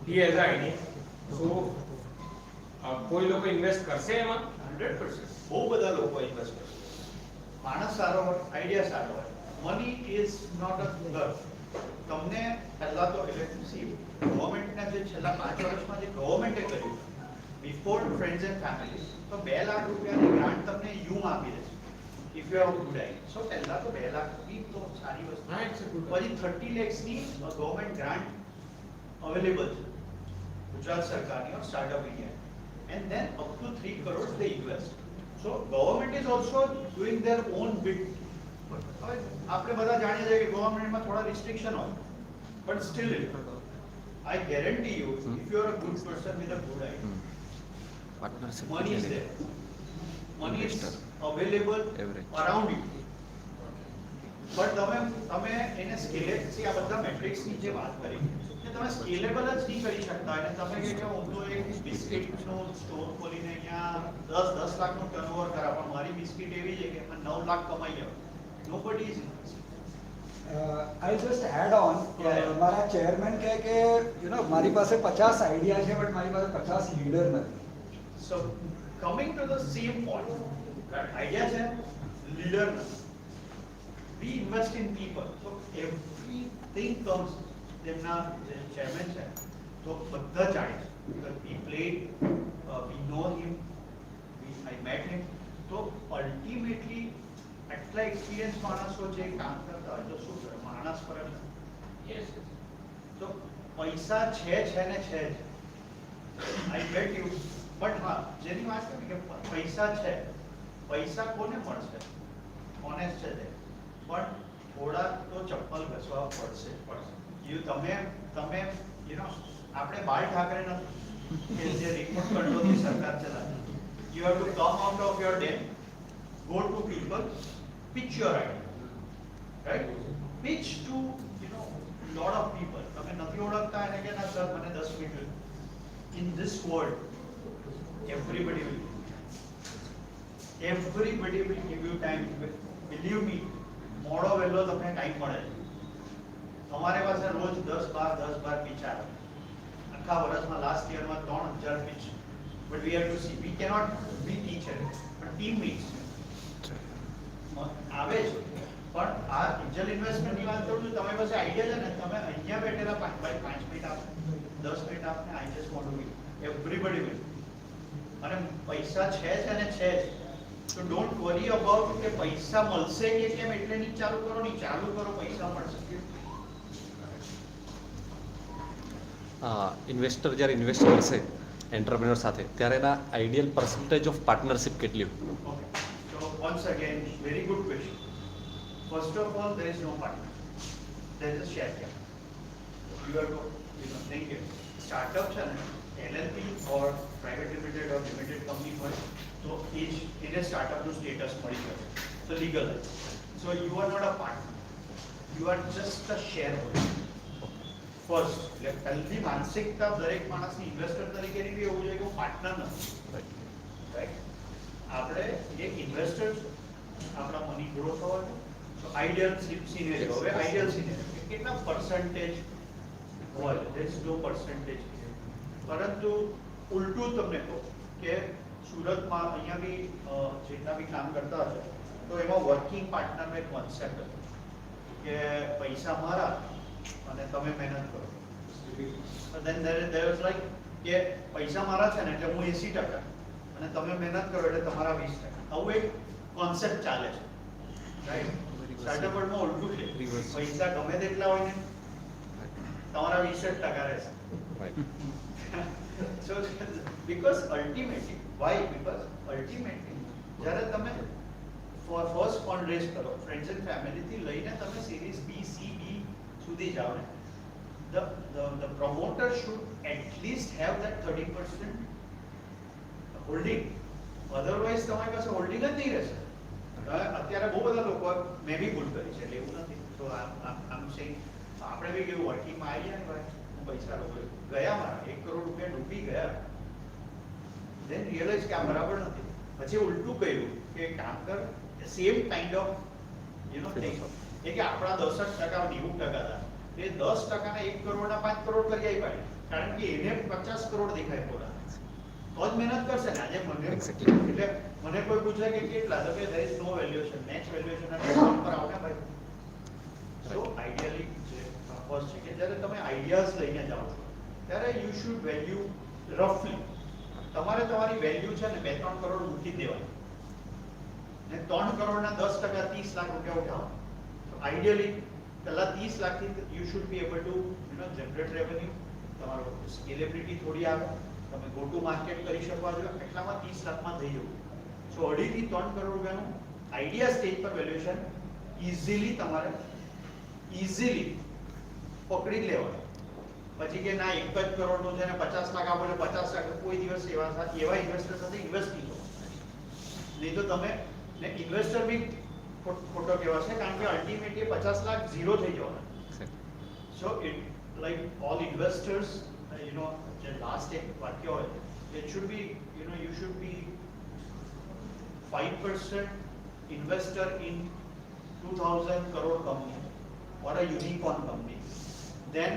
He has the idea. So कोई लोग invest करते हैं मां 100%. बहुत बड़ा लोग को invest करते हैं. मानस सारो है, idea सारो है. Money is not a girl. તમને પહેલા તો ઇલેક્ટ્રિસિટી ગવર્નમેન્ટના જે છેલ્લા 5 વર્ષમાં જે ગવર્નમેન્ટે કર્યું બિફોર ફ્રેન્ડ્સ એન્ડ ફેમિલી તો 2 લાખ રૂપિયાની ગ્રાન્ટ તમને યુ આપી દેશે if you have good I so પહેલા તો 2 લાખ બી તો સારી વસ્તુ પછી 30 lakhsની ગવર્નમેન્ટ ગ્રાન્ટ અવેલેબલ છે ગુજરાત સરકારની or startup India and then up to 3 crores they invest. So government is also doing their own bit. આપણે બધા જાણીએ છીએ કે ગવર્નમેન્ટમાં થોડા રિસ્ટ્રિક્શન હોય but still I guarantee you if you are a good person with a good idea money is there, money is available around you but તમે એને scalable આ બધા મેટ્રિક્સની જે વાત કરી કે તમે સ્કેલેબલ જ નહીં કરી શકતા અને તમે કે હું તો એક બિસ્કિટનો સ્ટોર ખોલીને અહીંયા 10 લાખનું ટર્નઓવર કરા પણ મારી બિસ્કિટ એવી છે કે મેં 9 લાખ કમાઈ જાઉં. Nobody is I'll just add on. મારા ચેરમેન કહે કે મારી પાસે 50 આઈડિયા છે બટ મારી પાસે 50 લીડર નથી. So coming to the same point, idea છે leader નથી. We invest in people. So everything comes. તેમના chairman છે તો બધા જાણે because we played, we know him, I met him. So ultimately આટલા એક્સપિરિયન્સ માણસો જે કામ કરતા હોય તો શું કરે માણસ પર યસ તો પૈસા છે ને છે જ આઈ ગેટ યુ બટ હા જેની વાત કરી કે પૈસા છે પૈસા કોને મળશે ઓનેસ્ટ છે તે પણ થોડા તો ચપ્પલ ઘસવા પડશે યુ તમે આપણે બાળ ઠાકરે નથી કે જે રિમોટ કંટ્રોલની સરકાર ચલાવે you have to come out of your den go to people, pitch your idea, right? Pitch to lot of people. તમે નથી ઓળખતા એને કે ના સર મને 10 minute in this world everybody will give you time. Believe me, મોડો વહેલો તમને ટાઈમ મળે તમારે પાસે રોજ 10-12 pitch આવે આખા વર્ષમાં last યરમાં 3000 pitch but we have to see we cannot be teacher but team meets આવે છે પણ આ એન્જલ ઇન્વેસ્ટમેન્ટની વાત કરું છું તમે પાસે આઈડિયા છે ને તમે અહીંયા બેઠેલા 5 મિનિટ આપો 10 મિનિટ આપને I just want to be everybody will અને પૈસા છે ને છે જ So don't worry about કે પૈસા મળશે કે કેમ એટલે નહીં ચાલુ કરો પૈસા મળશે. ઇન્વેસ્ટર જ્યારે ઇન્વેસ્ટ કરશે એન્ટરપ્રેન્યોર સાથે ત્યારે એના આઈડિયલ પર્સન્ટેજ ઓફ પાર્ટનરશિપ કેટલી હોય? Okay. So once again, very good question. First of all, there is no partner. There is a share capital. You have to think it. Startups and LLP or private limited or limited company હોય તો એને સ્ટાર્ટઅપનું status મળી શકે. So legal. So you are not a partner. You are just a shareholder. First, એટલે પહેલી માનસિકતા દરેક માણસની ઇન્વેસ્ટર તરીકેની બી એવું જોઈએ કે હું પાર્ટનર નથી. રાઈટ? આપણે એક ઇન્વેસ્ટર આપણા મની ગ્રો થવાનું. તો આઈડિયલ સિનેરિયો, હવે આઈડિયલ સિનેરિયો કેટલા પર્સન્ટેજ હોય? There is no percentage. પરંતુ ઉલટું તમને કહું કે સુરતમાં અહીંયા બી જેટલા બી કામ કરતા હશે તો એમાં વર્કિંગ પાર્ટનરનો એક કોન્સેપ્ટ હતો કે પૈસા મારા અને તમે મહેનત કરો. then there was like કે પૈસા મારા છે ને એટલે હું 80% અને તમે મહેનત કરો એટલે તમારા 20%. આવું એક કોન્સેપ્ટ ચાલે છે. રાઈટ? સ્ટાર્ટઅપ વર્લ્ડમાં ઉલટું છે. પૈસા ગમે તેટલા હોય ને તમારા 20% રહેશે. So because ultimately, why? Because ultimately જ્યારે તમે ફર્સ્ટ ફંડ રેઝ કરો ફ્રેન્ડ્સ એન્ડ ફેમિલી થી લઈને તમે સિરીઝ B, C, D સુધી જાઓ ને the promoter should at least have that 30% holding. Otherwise તમારી પાસે હોલ્ડિંગ જ નહીં રહેશે. અત્યારે બહુ બધા લોકો મેં બી ભૂલ કરી છે એટલે એવું નથી. તો આમ સેઇંગ આપણે બી કેવું વર્કિંગમાં આવી જાય ને ભાઈ હું પૈસા ગયા મારા 1 કરોડ રૂપિયા ડૂબી ગયા. then realize કે આ બરાબર નથી. પછી ઉલટું કર્યું કે કામ કર સેમ કાઇન્ડ ઓફ થિંગ એ કે આપણા 10% 90% હતા એ 10%ના 1 કરોડના 5 કરોડ કરી આવી પાડે કારણ કે એને 50 કરોડ દેખાય પોતા તો જ મહેનત કરશે ને. આજે મને એટલે મને કોઈ પૂછે કે કેટલા તો કે there is no valuation match valuation અને પર આવો ને ભાઈ. સો આઈડિયલી જે ફર્સ્ટ છે કે જ્યારે તમે આઈડિયાઝ લઈને જાઓ છો ત્યારે યુ શુડ વેલ્યુ રફલી તમારે તમારી વેલ્યુ છે ને 2-3 કરોડ મૂકી દેવાની ને 3 કરોડના 10% 30 લાખ રૂપિયા ઉઠાવો. તો આઈડિયલી પહેલા 30 લાખથી you should be able to generate revenue. તમારો સ્કેલેબિલિટી થોડી આવે તમે ગો ટુ માર્કેટ કરી શકવા જોઈએ એટલામાં 30 લાખમાં થઈ જવું. સો 2.5 થી 3 કરોડ રૂપિયાનું આઈડિયા સ્ટેજ પર વેલ્યુએશન ઇઝીલી તમારે પકડી લેવાનું. પછી કે ના 1 જ કરોડનું છે ને 50 લાખ આપો એટલે 50 લાખ કોઈ દિવસ એવા ઇન્વેસ્ટર સાથે ઇન્વેસ્ટ નહીં કરો. નહીં તો તમે ને ઇન્વેસ્ટર બી ખોટો કહેવાશે કારણ કે અલ્ટિમેટલી 50 લાખ ઝીરો થઈ જવાના. So it like all investors જે લાસ્ટ એક વાક્ય હોય it should be you should be 5% investor in 2000 crore company or a unicorn company, then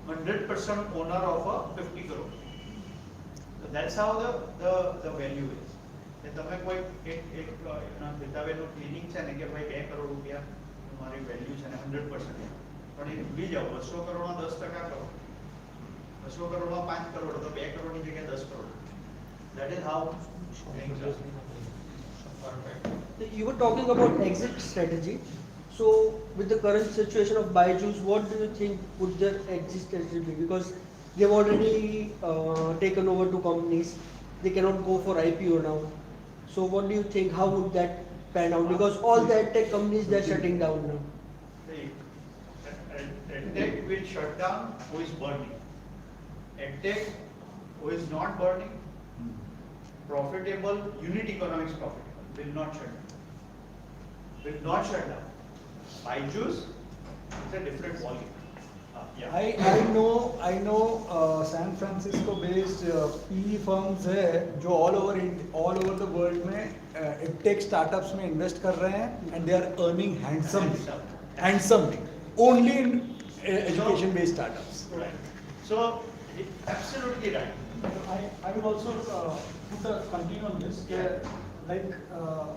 100% owner of a 50 crore. So that's how the value is. કે તમે કોઈ એક પિતાબેનનું clinic છે ને કે ભાઈ 2 કરોડ રૂપિયા તમારી વેલ્યુ છે ને 100%, પણ એ ભૂલી જાઓ 200 કરોડમાં 10% કરો, 200 કરોડમાં 5 કરોડ તો 2 કરોડની જગ્યાએ 10 crore. That is how things are. You were talking about exit strategy. So with the current situation of Byju's, what do you think would their exit strategy be? Because they've already taken over 2 companies. They cannot go for IPO now. So what do you think? How would that pan out? Because all the tech companies, they're shutting down now. EdTech will shut down who is burning. EdTech who is not burning, profitable, unit economics profitable, will not shut down. Will not shut down. Byju's is a different volume. I know San Francisco based PE firms है जो all over the world में tech startups में invest कर रहे हैं and they are earning handsomely only in education based startups. Right. So absolutely right. I will also continue on this.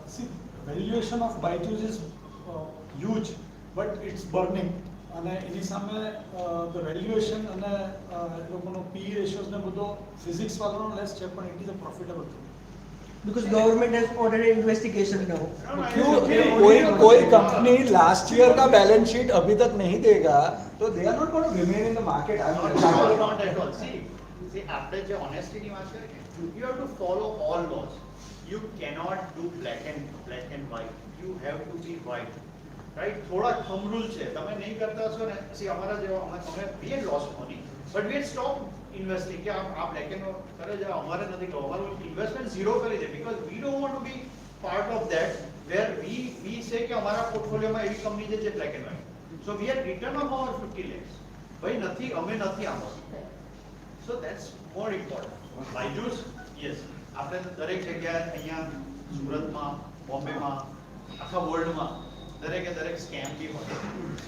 See, valuation of Byju's is huge, but it's burning. અને એની સામે the valuation અને લોકોનો PE ratios ને બધો physics વાળાનો less છે પણ it is a profitable thing. Because government has ordered an investigation now. क्यों कोई कंपनी लास्ट ईयर का बैलेंस शीट अभी तक नहीं देगा तो they are not going to remain in the market. Not at all. See, આપણે જે honesty ની વાત કરીએ ને, you have to follow all laws. You cannot do black and white. You have to be white. Right? થોડા thumb rule છે. તમે નહીં કરતા હશો ને, see અમારા જેવા અમે we had lost money, but we had stopped investing કે આ black and white કરે છે, અમારે નથી કરવું. અમારું investment zero કરી દે, because we don't want to be part of that where we say કે અમારા પોર્ટફોલિયોમાં એવી કંપની છે જે black and white. So we had return of our 50 lakhs. ભાઈ નથી, અમે નથી આમાં. So that's more important. Byju's, yes. આપણે દરેક જગ્યાએ અહીંયા સુરતમાં, બોમ્બેમાં, આખા વર્લ્ડમાં દરેકે દરેક સ્કેમ બી હોય.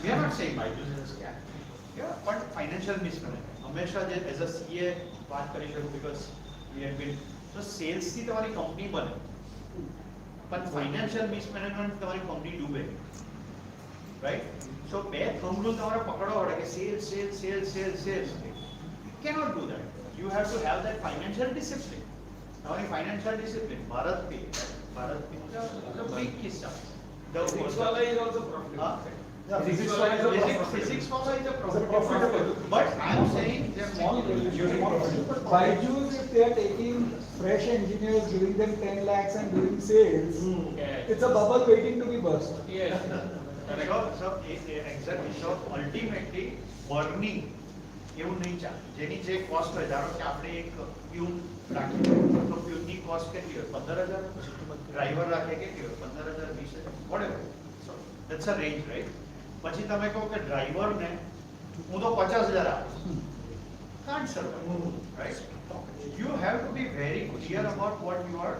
We are not saying Byju's is a scam. Yeah, but financial mismanagement. હંમેશા જે એઝ અ CA વાત કરી શકું, because we have been, so sales થી તમારી કંપની બને, પણ ફાઇનાન્શિયલ મિસમેનેજમેન્ટ તમારી કંપની ડૂબે. રાઈટ? સો બે થંબ રૂલ તમારે પકડવા પડે કે sales. You cannot do that. You have to have that financial discipline. તમારી financial discipline. Bharat pay is a big કિસ્સા. The physics wala is also profitable. Physics wala is a profitable. But I am saying they are small. Byju's, if they are taking fresh engineers, giving them 10 lakhs and doing sales, it's a bubble waiting to be burst. Yes. So exactly. So ultimately, burning એવું નહીં ચાલે. જેની જે cost હોય, ધારો કે આપણે એક પ્યુન રાખીએ તો પ્યુનની કોસ્ટ કેટલી હોય? 15,000. ડ્રાઈવર રાખે કેટલી હોય? 15,000, 20,000, whatever. So that's a range, right? પછી તમે કહો કે ડ્રાઈવરને હું તો 50,000 આપું, can't survive, right? You have to be very clear about what you are,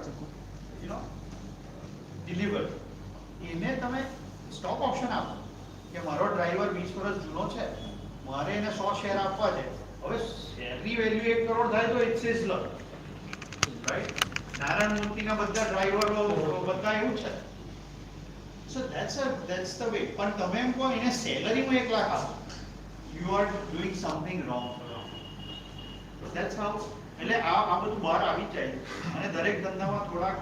deliver. એને તમે સ્ટોક ઓપ્શન આપો કે મારો ડ્રાઈવર 20 વર્ષ જૂનો છે, મારે એને 100 શેર આપવા છે. હવે શેરની વેલ્યુ 1 કરોડ થાય તો it's is luck, right? Narayan મૂર્તિના બધા ડ્રાઈવરો બધા એવું છે. સો that's the way. પણ તમે એમ કહો એને સેલરી હું 1 લાખ આપું, you are doing something wrong. That's how. એટલે આ બધું બહાર આવી જાય અને દરેક ધંધામાં થોડાક